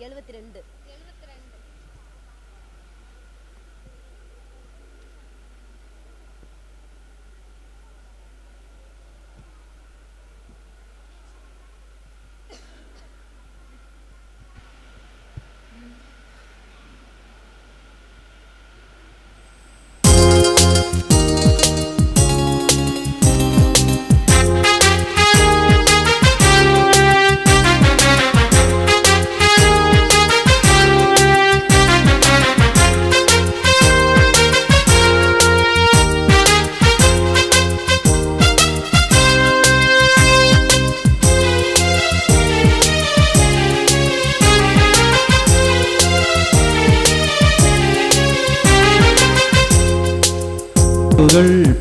72.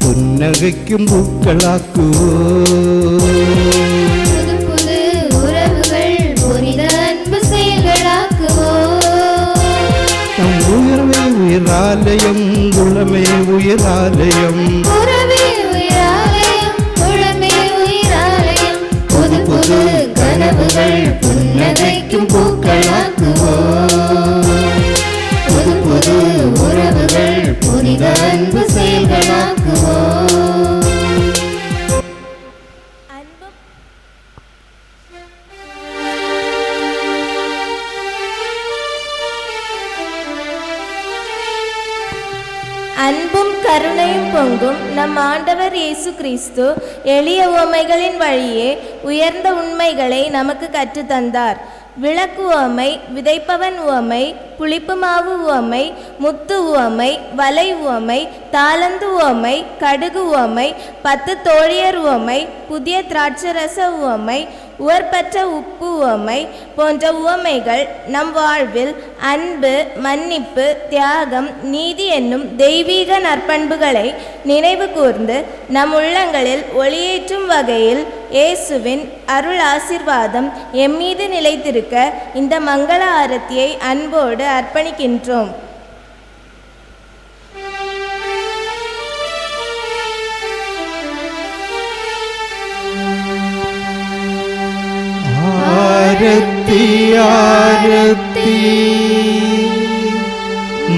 புன்னகைக்கும் பூக்களாக்குவோ புது புது உறவுகள் புனித அன்பு செயல்களாக்குவோ நம் உயர்வே உயிராலயம் உளமே உயிராலயம் உறவே உயிராலயம் உளமே உயிராலயம் புது புது கனவுகள் புன்னகைக்கும் பூக்களாக்குவோ புது புது உறவுகள் புனித அன்பு செயல்களாக்குவோ அன்பும் கருணையும் பொங்கும் நம் ஆண்டவர் இயேசு கிறிஸ்து எளிய உவமைகளின் வழியே உயர்ந்த உண்மைகளை நமக்கு கற்றுத்தந்தார். விளக்கு உவமை, விதைப்பவன் உவமை, புளிப்பு மாவு உவமை, முத்து உவமை, வலை உவமை, தாளந்து உவமை, கடுகு உவமை, 10 தோழியர் உவமை, புதிய திராட்சரச உவமை, உவர்பற்ற உப்பு உவமை போன்ற உவமைகள் நம் வாழ்வில் அன்பு, மன்னிப்பு, தியாகம், நீதி என்னும் தெய்வீக நற்பண்புகளை நினைவு கூர்ந்து நம் உள்ளங்களில் ஒளியேற்றும் வகையில் இயேசுவின் அருள் ஆசீர்வாதம் எம்மீது நிலைத்திருக்க இந்த மங்கள ஆரத்தியை அன்போடு அர்ப்பணிக்கின்றோம். ஆரத்தி ஆரத்தி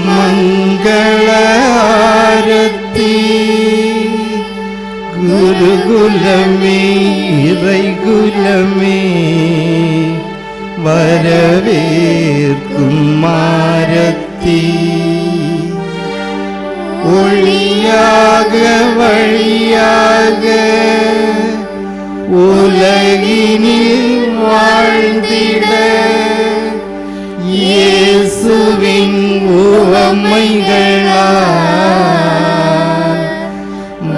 மங்கள ஆரத்தி குருகுலமே இறைகுலமே வரவேற்கும் ஆரத்தி ஒளியாக வழியாக உலகினில் வாழ்ந்திட இயேசுவின் உவமைகளால்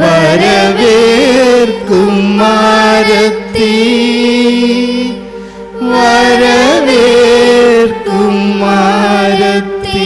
வரவேற்கும் ஆரத்தி வரவேற்கும் ஆரத்தி.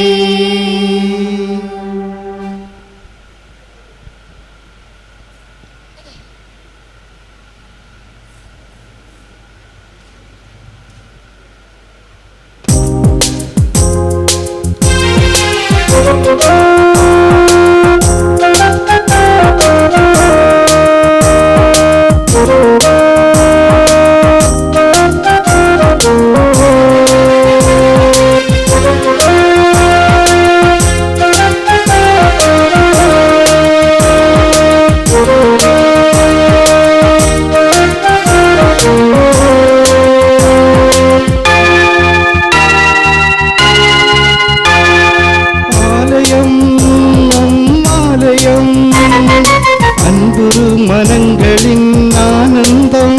மனங்களின் ஆனந்தம்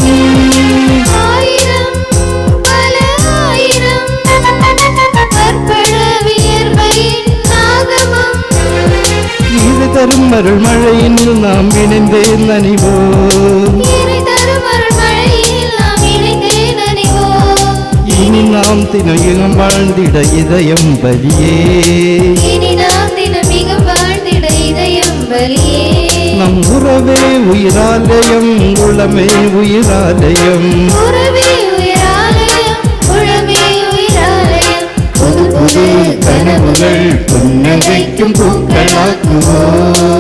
ஆயிரம் பல ஆயிரம் பற்பல வியர்வையின் நாகமம் இது தரும் அருள் மழையினில் நாம் இணைந்தே நனிவோம் இனி நாம் தினம் வாழ்ந்திட இதயம் பலியே நம் உறவே உயிராலயம் உளமே உயிராலயம் புது புது கனவுகள் புன்னகைக்கும் பூக்களாக்குவோம்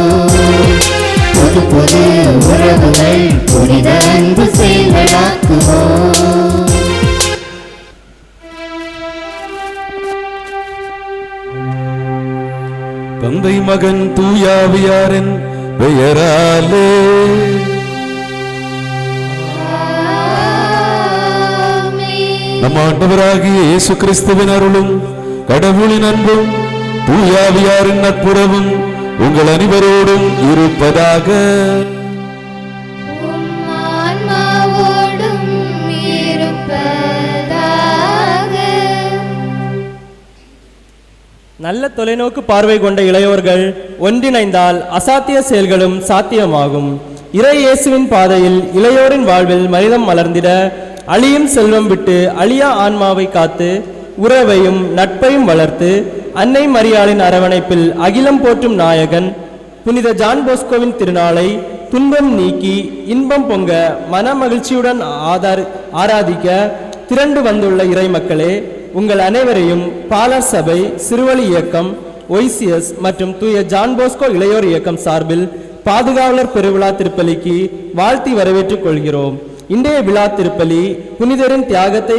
புது புது உறவுகள் புனித அன்பு செயல்களாக்குவோம் தந்தை மகன் தூயாவியாரின் பெயராலே நம் ஆண்டவராகிய இயேசு கிறிஸ்துவின் அருளும் கடவுளின் அன்பும் தூயாவியாரின் நட்புறவும் உங்கள் அனைவரோடும் இருப்பதாக. ஆன்மாவோடும் இருப்பதாக. நல்ல தொலைநோக்கு பார்வை கொண்ட இளையோர்கள் ஒன்றிணைந்தால் அசாத்திய செயல்களும் சாத்தியமாகும். இறை இயேசுவின் பாதையில் இளையோரின் வாழ்வில் மனிதம் மலர்ந்திட அழியும் செல்வம் விட்டு அழியா ஆன்மாவை காத்து உறவையும் நட்பையும் வளர்த்து அன்னை மரியாளின் அரவணைப்பில் அகிலம் போற்றும் நாயகன் புனித ஜான் போஸ்கோவின் திருநாளை துன்பம் நீக்கி இன்பம் பொங்க மன மகிழ்ச்சியுடன் ஆராதிக்க திரண்டு வந்துள்ள இறை மக்களே, உங்கள் அனைவரையும் பாலர் சபை, சிறுவழி இயக்கம், ஒய்சிஎஸ் மற்றும் தூய ஜான் போஸ்கோ இளையோர் இயக்கம் சார்பில் பாதுகாவலர் பெருவிழா திருப்பலிக்கு வாழ்த்தி வரவேற்றுக் கொள்கிறோம். இன்றைய விழா திருப்பலி புனிதரின் தியாகத்தை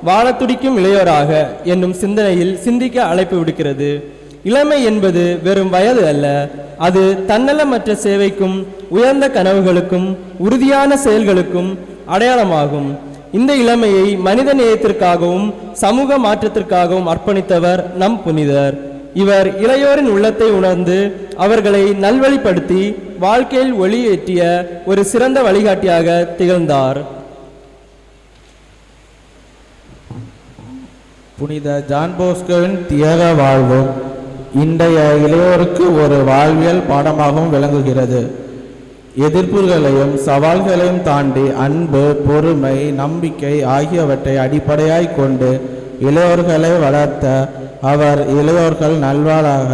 வாழ துடிக்கும் இளையோராக என்னும் சிந்தனையில் சிந்திக்க அழைப்பு விடுக்கிறது. இளமை என்பது வெறும் வயது அல்ல, அது தன்னலமற்ற சேவைக்கும் உயர்ந்த கனவுகளுக்கும் உறுதியான செயல்களுக்கும் அடையாளமாகும். இந்த இளமையை மனித நேயத்திற்காகவும் சமூக மாற்றத்திற்காகவும் அர்ப்பணித்தவர் நம் புனிதர். இவர் இளையோரின் உள்ளத்தை உணர்ந்து அவர்களை நல்வழிப்படுத்தி வாழ்க்கையில் ஒளியேற்றிய ஒரு சிறந்த வழிகாட்டியாக திகழ்ந்தார். புனித ஜான் போஸ்கோவின் தியாக வாழ்வும் இன்றைய இளையோருக்கு ஒரு வாழ்வியல் பாடமாகவும் விளங்குகிறது. எதிர்ப்புகளையும் சவால்களையும் தாண்டி அன்பு, பொறுமை, நம்பிக்கை ஆகியவற்றை அடிப்படையாய் கொண்டு இளையோர்களை வளர்த்த அவர் இளையோர்கள் நல்வாழாக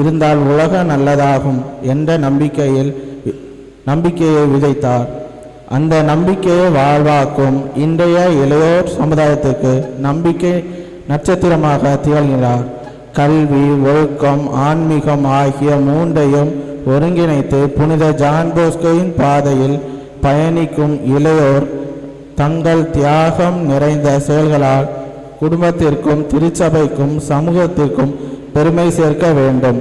இருந்தால் உலக நல்லதாகும் என்ற நம்பிக்கையை விதைத்தார். அந்த நம்பிக்கையை வாழ்வாக்கும் இன்றைய இளையோர் சமுதாயத்துக்கு நம்பிக்கை நட்சத்திரமாக திகழ்கிறார். கல்வி, ஒழுக்கம், ஆன்மீகம் ஆகிய மூன்றையும் ஒருங்கிணைத்து புனித ஜான் போஸ்கோவின் பாதையில் பயணிக்கும் இளையோர் தங்கள் தியாகம் நிறைந்த செயல்களால் குடும்பத்திற்கும் திருச்சபைக்கும் சமூகத்திற்கும் பெருமை சேர்க்க வேண்டும்.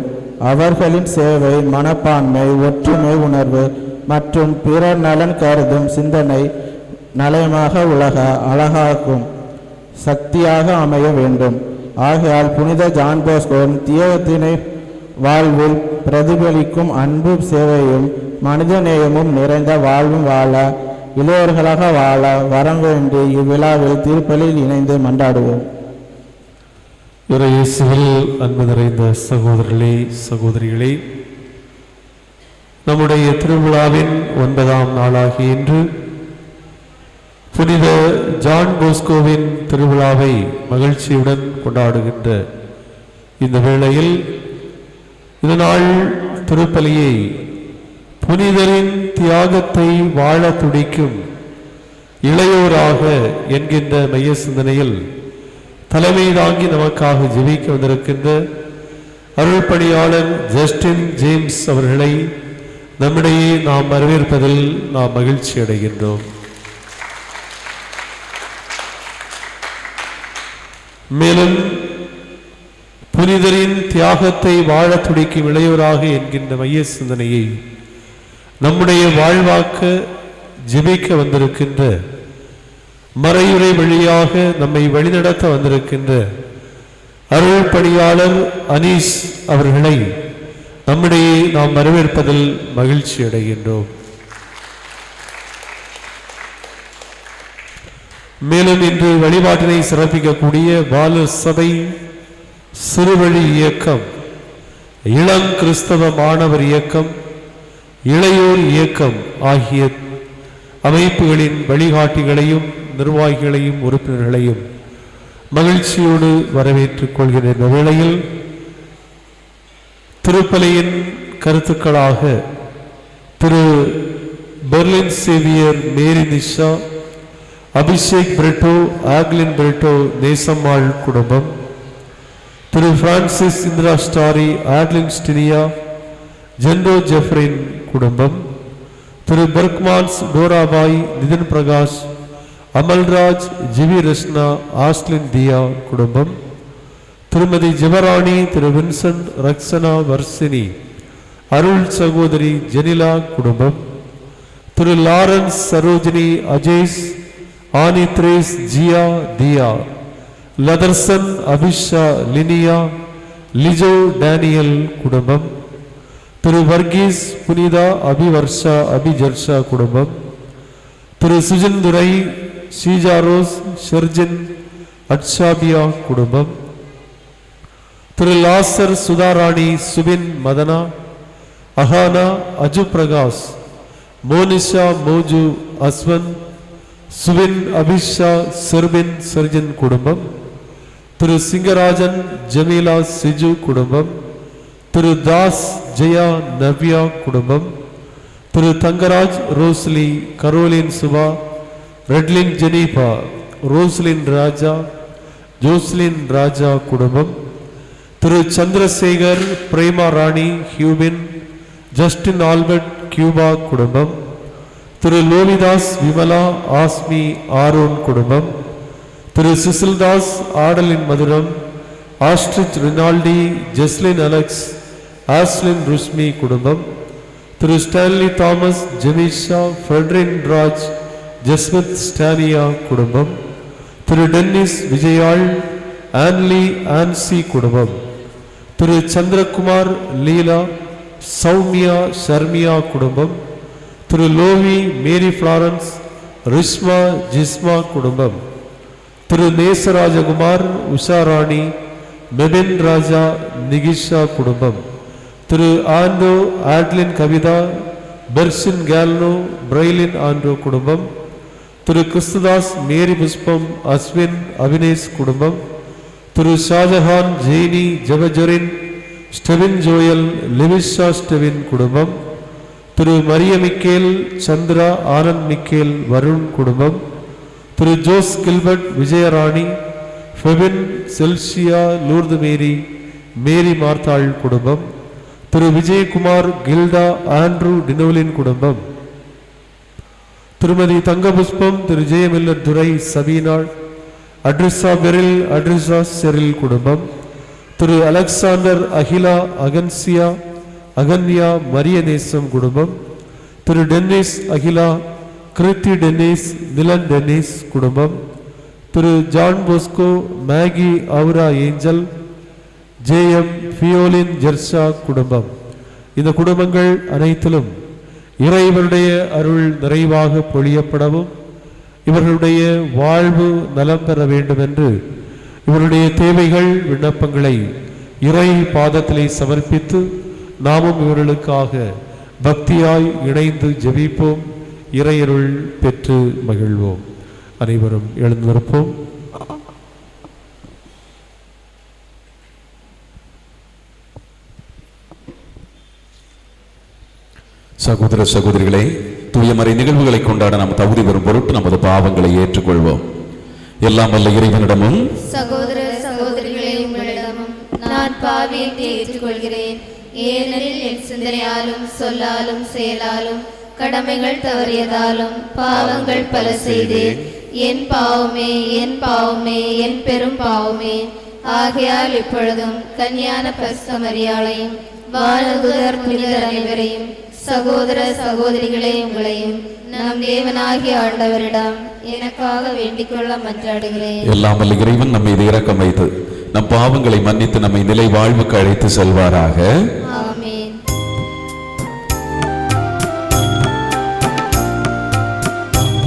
அவர்களின் சேவை மனப்பான்மை, ஒற்றுமை உணர்வு மற்றும் பிறர் நலன் கருதும் சிந்தனை நலமாக உலக அழகாக்கும் சக்தியாக அமைய வேண்டும். ஆகையால் புனித ஜான் போஸ்கோவின் தியாகத்தினை வாழ்வில் பிரதிபலிக்கும் அன்பு, சேவையும் மனிதநேயமும் நிறைந்த வாழ்வும் வாழ இளையோர்களாக வாழ வரம் வேண்டி இவ்விழாவில் திருப்பலியில் இணைந்து மன்றாடுவோம். இயேசுவில் அன்பு நிறைந்த சகோதரர்களே, சகோதரிகளே, நம்முடைய திருவிழாவின் 9ஆம் நாளாகிய இன்று புனித ஜான் போஸ்கோவின் திருவிழாவை மகிழ்ச்சியுடன் கொண்டாடுகின்ற இந்த வேளையில் இந்த நாள் திருப்பலியை புனிதரின் தியாகத்தை வாழ துடிக்கும் இளையோராக என்கின்ற மைய சிந்தனையில் தலைமை தாங்கி நமக்காக ஜெபிக்க வந்திருக்கின்ற அருள் பணியாளர் ஜஸ்டின் ஜேம்ஸ் அவர்களை நம்மிடையே நாம் வரவேற்பதில் நாம் மகிழ்ச்சி அடைகின்றோம். மேலும் புனிதரின் தியாகத்தை வாழ துடிக்கும் இளையோராக என்கின்ற மைய சிந்தனையை நம்முடைய வாழ்வாக்க ஜெபிக்க வந்திருக்கின்ற, மறையுறை வழியாக நம்மை வழிநடத்த வந்திருக்கின்ற அருள் பணியாளர் அனீஸ் அவர்களை நம்மிடையே நாம் வரவேற்பதில் மகிழ்ச்சி அடைகின்றோம். மேலும் இன்று வழிபாட்டினை சிறப்பிக்கக்கூடிய பாலர் சபை, சிறுவழி இயக்கம், இளம் கிறிஸ்தவ மாணவர் இயக்கம், இளையோர் இயக்கம் ஆகிய அமைப்புகளின் வழிகாட்டிகளையும் நிர்வாகிகளையும் உறுப்பினர்களையும் மகிழ்ச்சியோடு வரவேற்றுக் கொள்கிற இந்த வேளையில் திருப்பலியின் கருத்துக்களாக திரு பெர்லின் சேவியர் மேரி நிஷா, அபிஷேக் பிரிட்டோ, ஆக்லின் பிரிட்டோ நேசம்மாள் குடும்பம், திரு பிரான்சிஸ் இந்திரா ஸ்டாரி, ஆக்லின் ஸ்டினியா, ஜென்ரோ ஜெஃப்ரின் குடும்பம், திரு பர்க்மான்ஸ் டோராபாய், நிதின் பிரகாஷ், அமல்ராஜ், ஜிவி ரஷ்னா, ஆஸ்லின் தியா குடும்பம், திருமதி ஜெபராணி, திரு வின்சென்ட், ரக்ஷனா, வர்ஷினி, அருள் சகோதரி ஜெனிலா குடும்பம், திரு லாரன்ஸ், சரோஜினி, அஜேஷ், ஆனி, த்ரேஸ், ஜியா, தியா, லதர்சன், அபிஷா, லினியா, லிஜோ, டேனியல் குடும்பம், திரு வர்கீஸ், புனிதா, அபிவர்ஷா, அபிஜர்ஷா குடும்பம், திரு சுஜிந்துரை, ஷீஜாரோஸ், ஷெர்ஜின், அட்சாபியா குடும்பம், திரு லாசர், சுதாராணி, சுபின், மதனா, அஹானா, அஜு பிரகாஷ், மோனிஷா, மோஜு, அஸ்வன், சுபின், அபிஷா, செர்பின், சர்ஜன் குடும்பம், திரு சிங்கராஜன், ஜமீலா, சிஜு குடும்பம், திரு தாஸ், ஜெயா, நவ்யா குடும்பம், திரு தங்கராஜ், ரோஸ்லி, கரோலின், சுபா, ரெட்லின், ஜெனீஃபா, ரோஸ்லின், ராஜா, ஜோஸ்லின், ராஜா குடும்பம், திரு சந்திரசேகர், பிரேமா ராணி, ஹியூபின், ஜஸ்டின், ஆல்பர்ட், கியூபா குடும்பம், திரு லோலிதாஸ், விமலா, ஆஸ்மி, ஆரோன் குடும்பம், திரு சிசில்தாஸ், ஆடலின் மதுரம், ostrich, Rinaldi, Jesline, Alex, Aslin, Rushmi குடும்பம், திரு ஸ்டான்லி தாமஸ், ஜெமிஷா, ஃப்ரெட்ரின் ராஜ், ஜஸ்மித், ஸ்டானியா குடும்பம், திரு டென்னிஸ், விஜயாள், ஆன்லி, ஆன்சி குடும்பம், திரு சந்திரகுமார், லீலா, சௌமியா, ஷர்மியா குடும்பம், திரு லோவி, மேரி ஃப்ளாரன்ஸ், ரிஷ்மா, ஜிஸ்மா குடும்பம், திரு நேசராஜகுமார், உஷாராணி, மெபின் ராஜா, நிகிஷா குடும்பம், திரு ஆண்டோ, ஆட்லின் கவிதா, பெர்ஷின் கேல்னோ, பிரைலின் ஆண்டோ குடும்பம், திரு கிறிஸ்துதாஸ், மேரி புஷ்பம், அஸ்வின், அபினேஷ் குடும்பம், திரு ஷாஜஹான், ஜெயினி, ஜெபஜரின், ஸ்டெவின், ஜோயல், லிவிஷா, ஸ்டெவின் குடும்பம், திரு மரிய மிக்கேல், சந்திரா, ஆனந்த் மிக்கேல், வருண் குடும்பம், Thiru Jose Gilbert, Vijayarani, Febin, Chelsea, Lourdu Mary, Mary Marthal குடும்பம், திரு விஜயகுமார், கில்டா, ஆண்ட்ரூ, டினோலின் குடும்பம், திருமதி தங்கபுஷ்பம், திரு ஜெயமில்லர் துரை, சபீனாள், அட்ரிசா பெரில், அட்ரிசா செரில் குடும்பம், திரு அலெக்சாண்டர், அகிலா, அகன்சியா, அகன்யா, மரியநேசம் குடும்பம், Thiru Dennis, Akila, Kriti Dennis, Nilan Dennis குடும்பம், Thiru John Bosco, Maggie, Aura, Angel, JM, Feolin, Jersha குடும்பம். இந்த குடும்பங்கள் அனைத்திலும் இறைவனுடைய அருள் நிறைவாக பொழியப்படவும் இவர்களுடைய வாழ்வு நலம் பெற வேண்டும் என்று இவருடைய தேவைகள், விண்ணப்பங்களை இறை பாதத்திலே சமர்ப்பித்து நாமும் இவர்களுக்காக பக்தியாய் இணைந்து ஜெபிப்போம். இறையருள் பெற்று மகிழ்வோம். அனைவரும் எழுந்திருப்போம். சகோதர சகோதரிகளே, தூயமறை நிகழ்வுகளை கொண்டாட நாம் தகுதி பெறும் பொருட்டு நமது பாவங்களை ஏற்றுக்கொள்வோம். எல்லாம் வல்ல இறைவனிடமும் சகோதர சகோதரிகளே உங்களிடமும் நான் பாவியை ஏற்றுக்கொள்கிறேன். ஏனெனில் என் சிந்தனையாலும் சொல்லாலும் செயலாலும் கடமைகள் தவறியதாலும் பாவங்கள் பல செய்தேன். என் பாவமே, என் பாவமே, என் பெரும் பாவமே. ஆகையால் இப்பொழுதும் கன்னியான பரிசுத்த மரியாளையும் வானதுதர் புனிதர் அனைவரையும் சகோதர சகோதரிகளே உங்களையும் நம் தேவனாகிய ஆண்டவரிடம் எனக்காக வேண்டிக் கொள்ள மன்றாடுகிறேன். எல்லாம் வல்ல இறைவன் நம்மை இரக்கம் வைத்து நம் பாவங்களை மன்னித்து நம்மை நிலை வாழ்வுக்கு அழைத்து செல்வாராக. ஆமென்.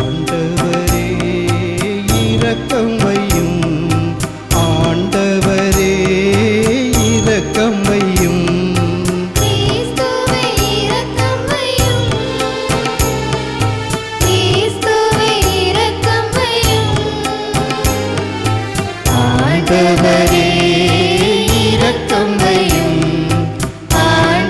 ஆண்டவரே இரக்கம் வையும், ஆண்டவரே இரக்கம் வையும், கிறிஸ்துவே இரக்கம் வையும், கிறிஸ்துவே இரக்கம் வையும். ஆண்டவரே இரக்கம் வையும், ஆண்டவரே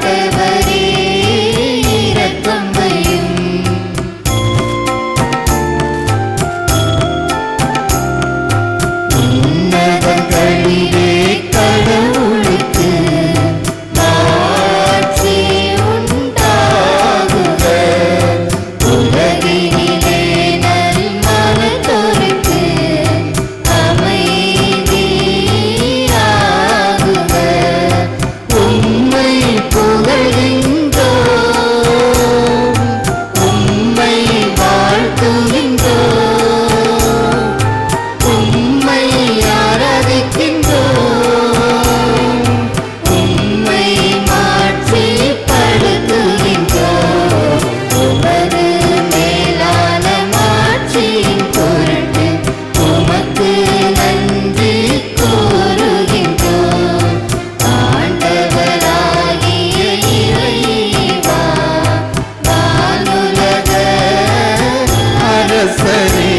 அரசரே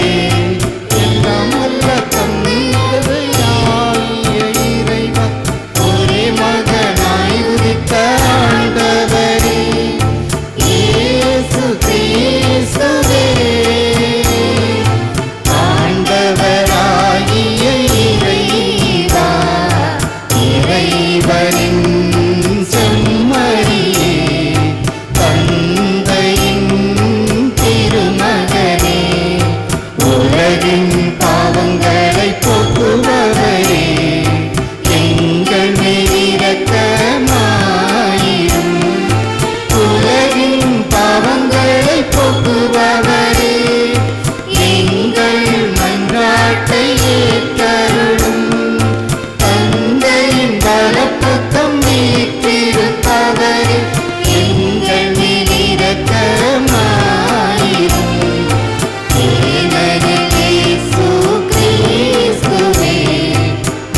எல்லாம் வல்ல தந்தையாகிய இறைவா ஒரே மகனாய் உதித்த ஆண்டவரே இயேசு கிறிஸ்துவே ஆண்டவராகிய இறைவா இறைவனின் செம்மறியே தந்தையின் திருமகனே உலகின் பாவங்களை போக்குபவரே எங்கள் மேல் இரக்கமாயிரும் உலகின் பாவங்களை போக்குபவரே எங்கள் மன்றாட்டை ஏற்றருளும் தந்தையின் வலப்பக்கம் வீற்றிருப்பவரே எங்கள் மேல் இரக்கமாயிரும் ஏனெனில் இயேசு கிறிஸ்துவே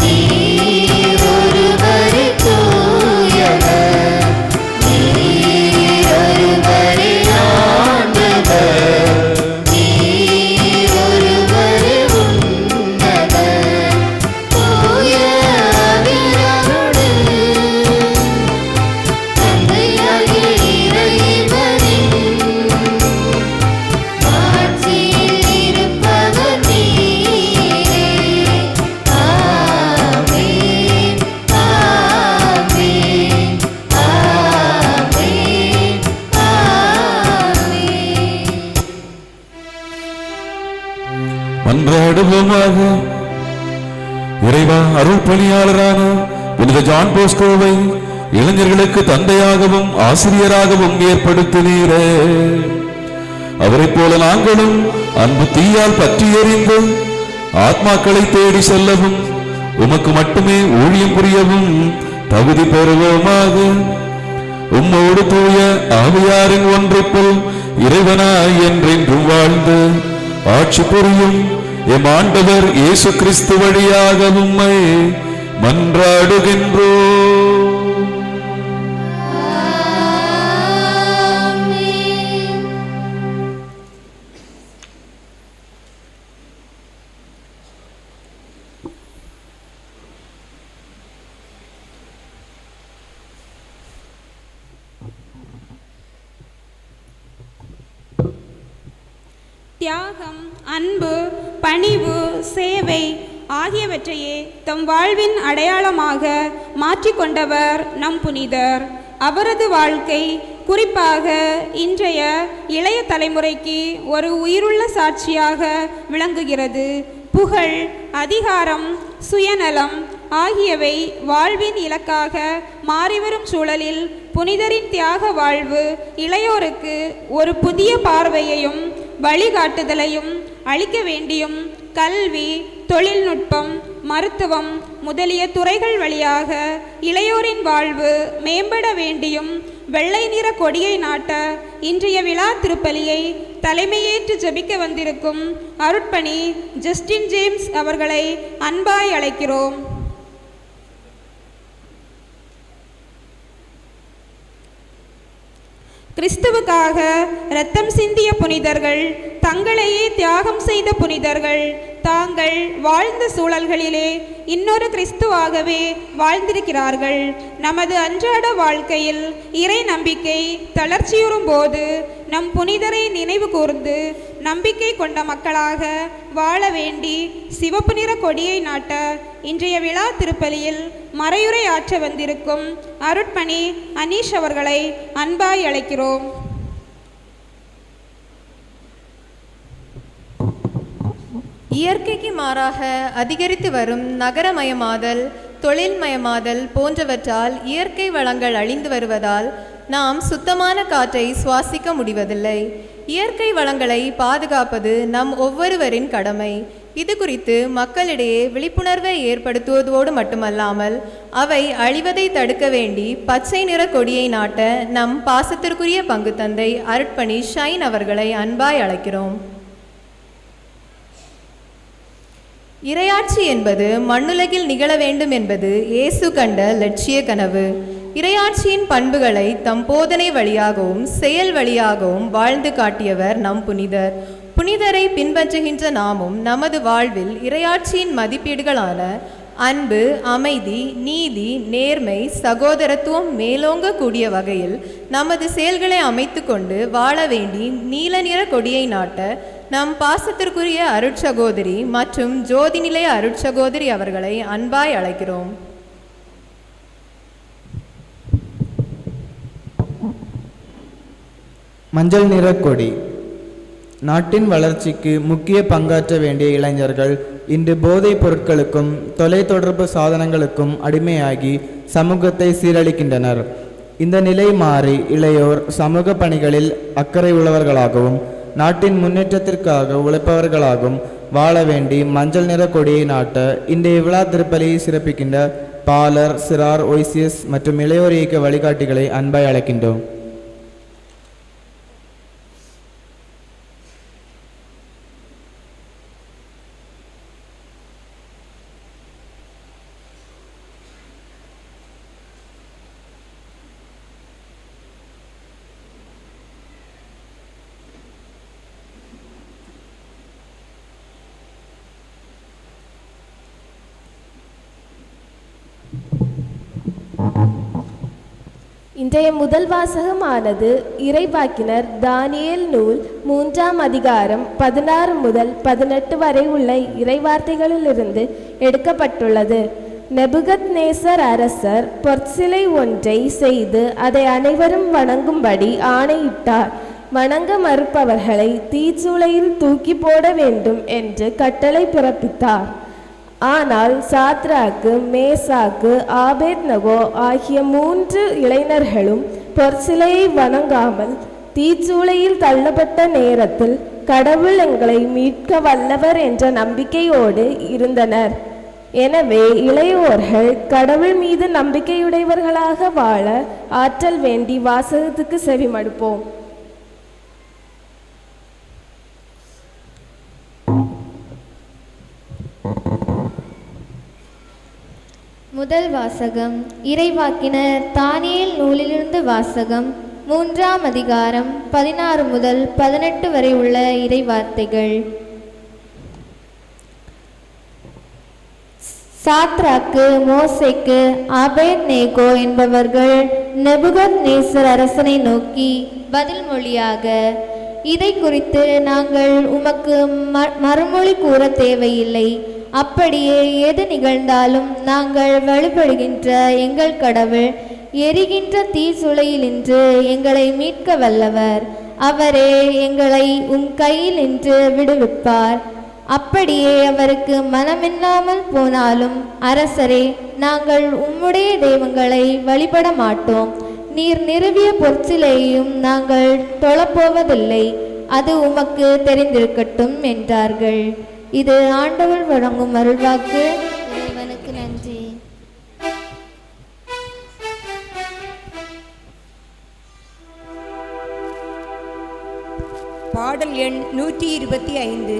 நீர் ஒருவரே தூயவர் நீர் ஒருவரே ஆண்டவர் நீர் ஒருவரே உன்னதர் தூய ஆவியாரோடு தந்தையாகிய இறைவனின் ஆட்சியில் இருப்பவர் நீரே. ஆமென், ஆமென், ஆமென், ஆமென். மன்றாடுவோமாக. இறைவா, அருள் பணியாளரான புனித ஜான் போஸ்கோவை இளைஞர்களுக்கு தந்தையாகவும் ஆசிரியராகவும் ஏற்படுத்தினீரே. அவரைப் போல நாங்களும் அன்பு தீயால் பற்றி எறிந்து ஆத்மாக்களை தேடி செல்லவும் உமக்கு மட்டுமே ஊழியம் புரியவும் தகுதி பெறுவோமாக. உம்மோடு தூய ஆவியாரின் ஒன்றிப்பில் இறைவனாய் என்றென்றும் வாழ்ந்து ஆட்சி புரியும் எம் ஆண்டவர் இயேசு கிறிஸ்து வழியாக உம்மை மன்றாடுகின்றோம். தியாகம், அன்பு, பணிவு, சேவை ஆகியவற்றையே தம் வாழ்வின் அடையாளமாக மாற்றிக்கொண்டவர் நம் புனிதர். அவரது வாழ்க்கை குறிப்பாக இன்றைய இளைய தலைமுறைக்கு ஒரு உயிருள்ள சாட்சியாக விளங்குகிறது. புகழ், அதிகாரம், சுயநலம் ஆகியவை வாழ்வின் இலக்காக மாறிவரும் சூழலில் புனிதரின் தியாக வாழ்வு இளையோருக்கு ஒரு புதிய பார்வையையும் வழிகாட்டுதலையும் அளிக்க வேண்டியும் கல்வி, தொழில்நுட்பம், மருத்துவம் முதலிய துறைகள் வழியாக இளையோரின் வாழ்வு மேம்பட வேண்டியும் வெள்ளை நிற கொடியை நாட்ட இன்றைய விழா திருப்பலியை தலைமையேற்று ஜெபிக்க வந்திருக்கும் அருட்பணி ஜஸ்டின் ஜேம்ஸ் அவர்களை அன்பாய் அழைக்கிறோம். கிறிஸ்துவுக்காக இரத்தம் சிந்திய புனிதர்கள், தங்களையே தியாகம் செய்த புனிதர்கள் தாங்கள் வாழ்ந்த சூழல்களிலே இன்னொரு கிறிஸ்துவாகவே வாழ்ந்திருக்கிறார்கள். நமது அன்றாட வாழ்க்கையில் இறை நம்பிக்கை தளர்ச்சியுறும் போது நம் புனிதரை நினைவு கூர்ந்து நம்பிக்கை கொண்ட மக்களாக வாழ வேண்டி சிவப்பு நிற கொடியை நாட்ட இன்றைய விழா திருப்பலியில் மறையுரை ஆற்ற வந்திருக்கும் அருட்பணி அனீஷ் அவர்களை அன்பாய் அழைக்கிறோம். இயற்கைக்கு மாறாக அதிகரித்து வரும் நகரமயமாதல், தொழில்மயமாதல் போன்றவற்றால் இயற்கை வளங்கள் அழிந்து வருவதால் நாம் சுத்தமான காற்றை சுவாசிக்க முடிவதில்லை. இயற்கை வளங்களை பாதுகாப்பது நம் ஒவ்வொருவரின் கடமை. இது குறித்து மக்களிடையே விழிப்புணர்வை ஏற்படுத்துவதோடு மட்டுமல்லாமல் அவை அழிவதை தடுக்க வேண்டி பச்சை நிற கொடியை நாட்ட நம் பாசத்திற்குரிய பங்கு தந்தை அருட்பணி ஷைன் அவர்களை அன்பாய் அழைக்கிறோம். இறையாட்சி என்பது மண்ணுலகில் நிகழ வேண்டும் என்பது இயேசு கண்ட லட்சிய கனவு. இறையாட்சியின் பண்புகளை தம் போதனை வழியாகவும் செயல் வழியாகவும் வாழ்ந்து காட்டியவர் நம் புனிதர். புனிதரை பின்பற்றுகின்ற நாமும் நமது வாழ்வில் இறையாட்சியின் மதிப்பீடுகளான அன்பு, அமைதி, நீதி, நேர்மை, சகோதரத்துவம் மேலோங்கக்கூடிய வகையில் நமது செயல்களை அமைத்து கொண்டு வாழ வேண்டி நீல நிற கொடியை நாட்ட நம் பாசத்திற்குரிய அருட்சகோதரி மற்றும் ஜோதி நிலைய அருட்சகோதரி அவர்களை அன்பாய் அழைக்கிறோம். மஞ்சள் நிற கொடி. நாட்டின் வளர்ச்சிக்கு முக்கிய பங்காற்ற வேண்டிய இளைஞர்கள் இன்று போதைப் பொருட்களுக்கும் தொலைத்தொடர்பு சாதனங்களுக்கும் அடிமையாகி சமூகத்தை சீரழிக்கின்றனர். இந்த நிலை மாறி இளையோர் சமூக பணிகளில் அக்கறை உள்ளவர்களாகவும் நாட்டின் முன்னேற்றத்திற்காக உழைப்பவர்களாகவும் வாழ வேண்டி மஞ்சள் நிற கொடியை நாட்ட இன்றைய விழா திருப்பலியை சிறப்பிக்கின்ற பாலர், சிறார், ஒய்சியஸ் மற்றும் இளையோர் இயக்க வழிகாட்டிகளை அன்பாய் அழைக்கின்றோம். இன்றைய முதல் வாசகமானது இறைவாக்கினர் தானியேல் நூல் 3ஆம் அதிகாரம் 16 முதல் 18 வரை உள்ள இறைவார்த்தைகளிலிருந்து எடுக்கப்பட்டுள்ளது. நெபுகத்நேசர் அரசர் பொற்சிலை ஒன்றை செய்து அதை அனைவரும் வணங்கும்படி ஆணையிட்டார். வணங்க மறுப்பவர்களை தீச்சூளையில் தூக்கி போட வேண்டும் என்று கட்டளை பிறப்பித்தார். ஆனால் சாத்ராக்கு, மேசாக்கு, ஆபேத்நகோ ஆகிய 3 இளைஞர்களும் பொற்சிலையை வணங்காமல் தீச்சூளையில் தள்ளப்பட்ட நேரத்தில் கடவுள் எங்களை மீட்க வல்லவர் என்ற நம்பிக்கையோடு இருந்தனர். எனவே இளையோர்கள் கடவுள் மீது நம்பிக்கையுடையவர்களாக வாழ ஆற்றல் வேண்டி வாசகத்துக்கு செவிமடுப்போம். முதல் வாசகம் இறைவாக்கினர் தானியேல் நூலிலிருந்து வாசகம். 3ஆம் அதிகாரம் 16 முதல் 18 வரை உள்ள இறைவார்த்தைகள். சாத்ராக்கு, மோசேக்கு, ஆபேத்நேகோ என்பவர்கள் நெபுகத்நேசர் அரசனை நோக்கி பதில் மொழியாக, இதை குறித்து நாங்கள் உமக்கு மறுமொழி கூற தேவையில்லை. அப்படியே எது நிகழ்ந்தாலும் நாங்கள் வழிபடுகின்ற எங்கள் கடவுள் எரிகின்ற தீச்சுளையினின்று எங்களை மீட்க வல்லவர். அவரே எங்களை கையில் நின்று விடுவிப்பார். அப்படியே அவருக்கு மனமில்லாமல் போனாலும் அரசரே, நாங்கள் உம்முடைய தெய்வங்களை வழிபட மாட்டோம். நீர் நிறுவிய பொற்சிலையையும் நாங்கள் தொழப்போவதில்லை. அது உமக்கு தெரிந்திருக்கட்டும் என்றார்கள். இது ஆண்டவர் வழங்கும் அருள்வாக்கு. இறைவனுக்கு நன்றி. பாடல் எண் 125.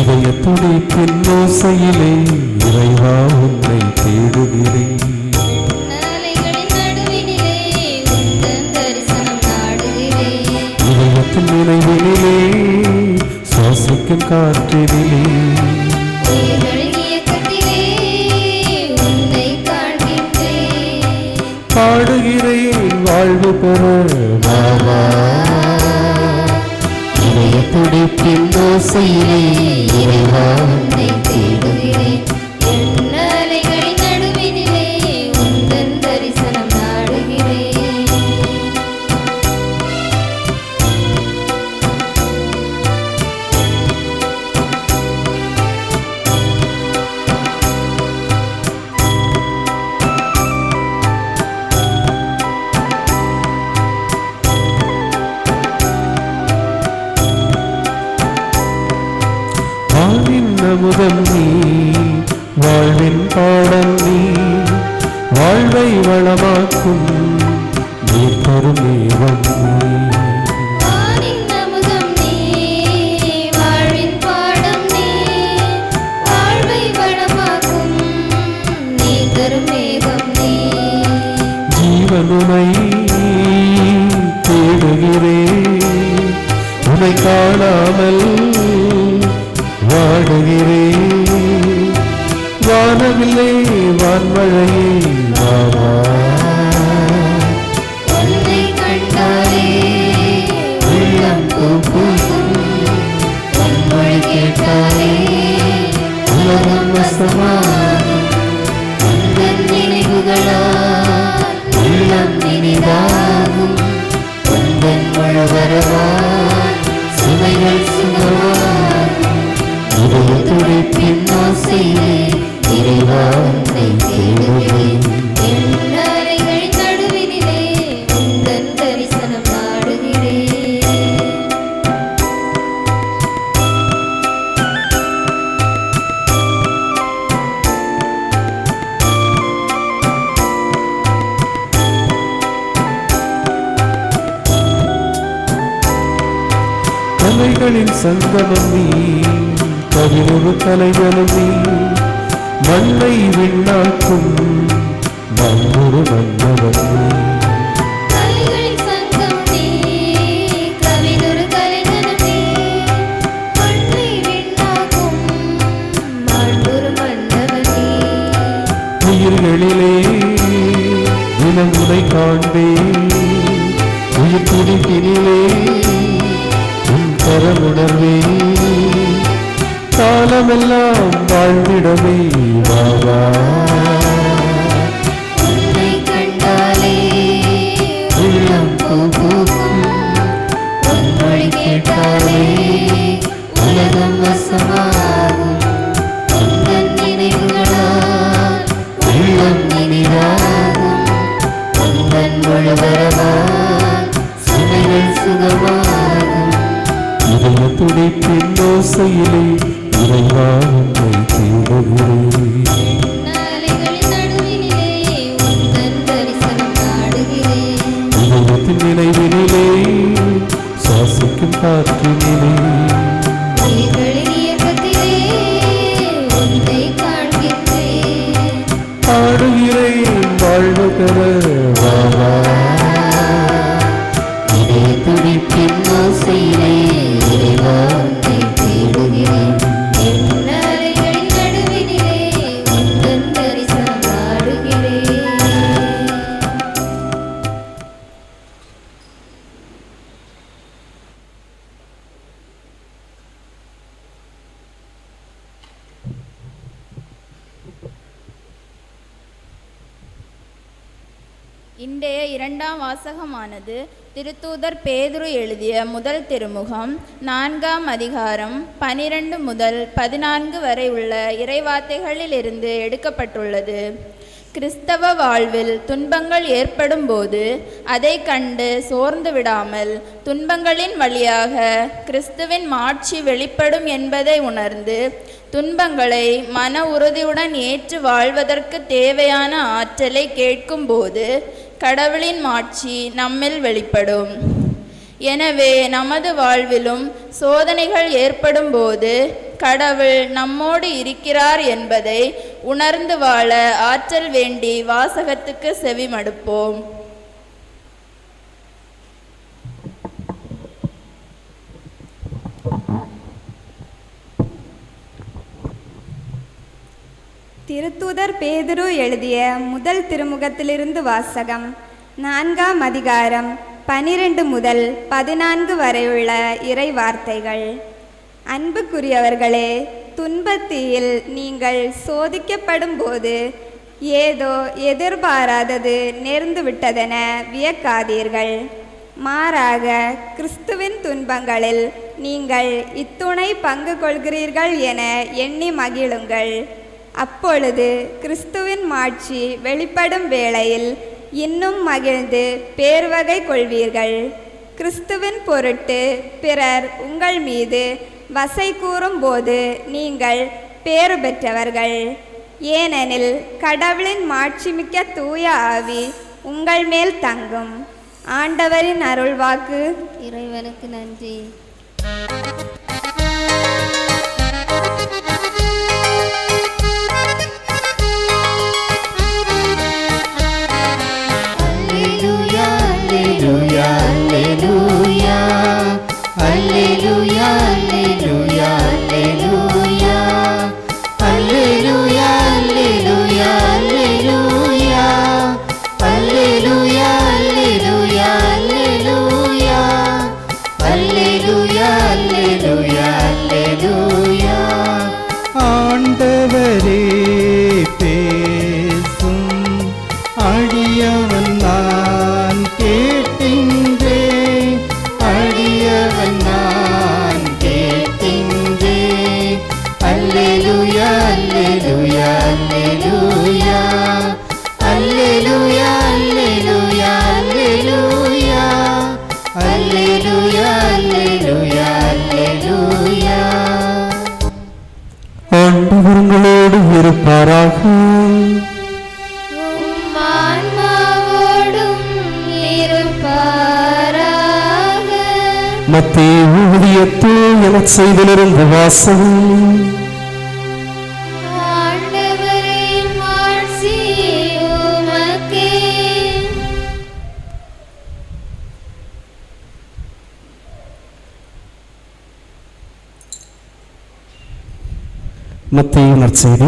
இதயத்துடி பின்னோசையிலே இறைவா உன்னை தேடுகிறேன். இதயத்தின் நினைவினிலே சுவாசிக்கும் காற்றினிலே பாடுகிறேன் வாழ்வு பெற வாவா. துடிப்பின் ஓசையிலே இறைவா உன்னை தேடுகிறேன். எண்ணலைகளின் நடுவினிலே உந்தன் தரிசனம் நாடுகிறேன். அமுதம் நீ, வாழ்வின் பாடம் நீ, வாழ்வை வளமாக்கும் நீர் தரும் மேகம் நீ. வானின் அமுதம் நீ, வாழ்வின் பாடம் நீ, வாழ்வை வளமாக்கும் நீர் தரும் மேகம் நீ. ஜீவனுமை தேடுகிறேன், உனை காணாமல் வாடுகிறேன். வானவில்லை வான்மழையே வாவா, உன்னை கண்டாலே உள்ளம் பூக்கும், உன் மொழி கேட்டாலே உலகம் வசமாகும். உந்தன் நினைவுகளால் உள்ளம் இனிதாகும், உந்தன் முழுவரவால் சுமைகள் சுகமாகும். இதய துடிப்பின் ஓசையிலே இறைவா உன்னை தேடுகிறேன். என் அறைகளின் நடுவினிலே உந்தன் தரிசனம் நாடுகிறேன். கலைகளின் சங்கமம் நீ, கவினொரு கலைகளும் நீ, மண்ணை விண்ணாக்கும் மண்ணொரு மன்னவன் நீ. கலைகளின் சங்கம் நீ, கவினொரு கலைஞனும் நீ, மண்ணை விண்ணாக்கும் மாண்பொரு மன்னவன் நீ. உயிர்களிலே தினம் உனை காண்பேன், உயிர் துடிப்பினிலே உன் கரமுணர்வே. காலமெல்லாம் வாழ்ந்திடவே வாவா, உன்னை கண்டாலே உள்ளம் பூக்கும், உன் மொழி கேட்டாலே உலகம் வசமாகும். உந்தன் நினைவுகளால் உள்ளம் இனிதாகும், உந்தன் முழுவரவால் சுமைகள் சுகமாகும். இதய துடிப்பின் ஓசையிலே இறைவா உன்னை தேடுகிறேன். அலைகளின் நடுவினிலே உந்தன் தரிசனம் நாடுகிறேன். இதயத்தின் நினைவினிலே சுவாசிக்கும் காற்றினிலே உயிர்களின் இயக்கத்திலே உன்னை காண்கின்றேன். பாடுகிறேன் வாழ்வு பெற வாவா. இதய துடிப்பின் ஓசையிலே இறைவா உன்னை தேடுகிறேன். என் அலைகளின் நடுவினிலே உந்தன் தரிசனம் நாடுகிறேன். இன்றைய இரண்டாம் வாசகமானது திருத்தூதர் பேதுரு எழுதிய முதல் திருமுகம் 4ஆம் அதிகாரம் 12 முதல் 14 வரை உள்ள இறைவார்த்தைகளிலிருந்து எடுக்கப்பட்டுள்ளது. கிறிஸ்தவ வாழ்வில் துன்பங்கள் ஏற்படும் போது அதை கண்டு சோர்ந்து விடாமல் துன்பங்களின் வழியாக கிறிஸ்துவின் மாட்சி வெளிப்படும் என்பதை உணர்ந்து துன்பங்களை மன உறுதியுடன் ஏற்று வாழ்வதற்கு தேவையான ஆற்றலை கேட்கும்போது கடவுளின் மாட்சி நம்மில் வெளிப்படும். எனவே நமது வாழ்விலும் சோதனைகள் ஏற்படும் போது கடவுள் நம்மோடு இருக்கிறார் என்பதை உணர்ந்து வாழ ஆற்றல் வேண்டி வாசகத்துக்கு செவிமடுப்போம். திருத்தூதர் பேதுரு எழுதிய முதல் திருமுகத்திலிருந்து வாசகம். 4ஆம் அதிகாரம் 12 முதல் 14 வரையுள்ள இறை வார்த்தைகள். அன்புக்குரியவர்களே, துன்பத்தீயில் நீங்கள் சோதிக்கப்படும் போது ஏதோ எதிர்பாராதது நேர்ந்து விட்டதென வியக்காதீர்கள். மாறாக கிறிஸ்துவின் துன்பங்களில் நீங்கள் இத்துணை பங்கு கொள்கிறீர்கள் என எண்ணி மகிழுங்கள். அப்பொழுது கிறிஸ்துவின் மாட்சி வெளிப்படும் வேளையில் இன்னும் மகிழ்ந்து பேர்வகை கொள்வீர்கள். கிறிஸ்துவின் பொருட்டு பிறர் உங்கள் மீது வசை கூறும்போது நீங்கள் பேறு பெற்றவர்கள். ஏனெனில் கடவுளின் மாட்சிமிக்க தூய ஆவி உங்கள் மேல் தங்கும். ஆண்டவரின் அருள்வாக்கு. இறைவனுக்கு நன்றி. Alleluia, alleluia, alleluia, alleluia, alleluia, alleluia, alleluia, alleluia, alleluia, alleluia, alleluia, alleluia, alleluia, alleluia. ஆண்டவரே பேசும், அடியவன் நான் கேட்கின்றேன், அடியவன் நான் கேட்கின்றேன். அல்லேலூயா, அல்லேலூயா, அல்லேலூயா, அல்லேலூயா, அல்லேலூயா, அல்லேலூயா, அல்லேலூயா, அல்லேலூயா. ஆண்டவர் உங்களோடு இருப்பாராக. உம் ஆன்மாவோடும் இருப்பாராக. மத்தேயு எனச் செய்திலிருந்து வாசகம். ஆண்டவரே, மாட்சி உமக்கே. மத்தேயு நற்செய்தி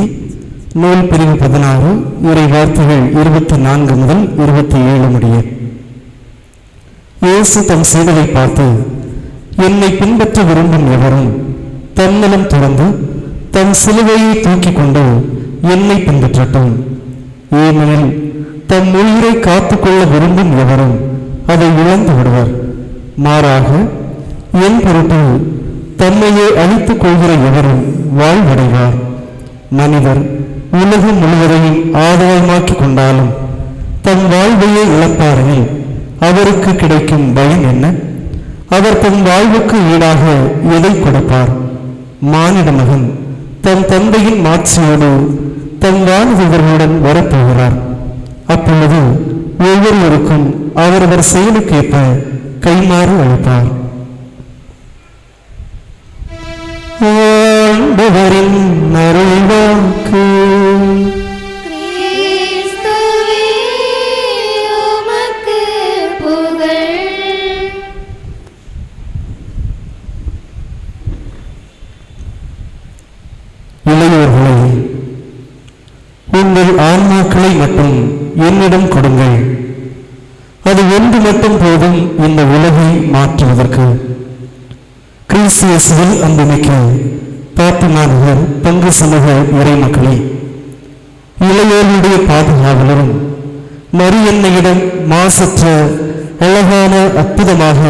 நூல் பிரிவு 16 இறை வார்த்தைகள் 24 முதல் 27 முடிய. இயேசு தம் சீடரை பார்த்து, என்னை பின்பற்ற விரும்பும் எவரும் தன்னலம் துறந்து தம் சிலுவையை தூக்கிக் கொண்டு என்னை பின்பற்றட்டும். ஏனெனில் தம் உயிரை காத்துக்கொள்ள விரும்பும் எவரும் அதை இழந்து விடுவர். மாறாக என் பொருட்டு தம்மையே அழித்துக் கொள்கிற எவரும் வாழ்வடைவார். மனிதர் உலகம் முழுவதையும் ஆதாயமாக்கிக் கொண்டாலும் தம் வாழ்வையே இழப்பார்கள் அவருக்கு கிடைக்கும் பயன் என்ன? அவர் தம் வாழ்வுக்கு ஈடாக எதை கொடுப்பார்? மானிட மகன் தம் தந்தையின் மாட்சியோடு தம் வானதூதர்களுடன் வரப்போகிறார். அப்பொழுது ஒவ்வொருவருக்கும் அவரவர் செயலுக்கேற்ப கைமாறு அளிப்பார். ஆண்டவரின் அருள்வாக்கு. கிறிஸ்துவே, உமக்கு புகழ். இளையோர்களே, உங்கள் ஆன்மாக்களை மட்டும் என்னிடம் கொடுங்கள். அது ஒன்று மட்டும் போதும் இந்த உலகை மாற்றுவதற்கு. கிறிஸ்து இயேசுவில் அன்புமிக்க பாத்திமா நகர் பங்கு சமூக இறை மக்களே, இளையோருடைய பாதுகாவலரும் மரியன்னையிடம் மாசற்ற அழகான அற்புதமாக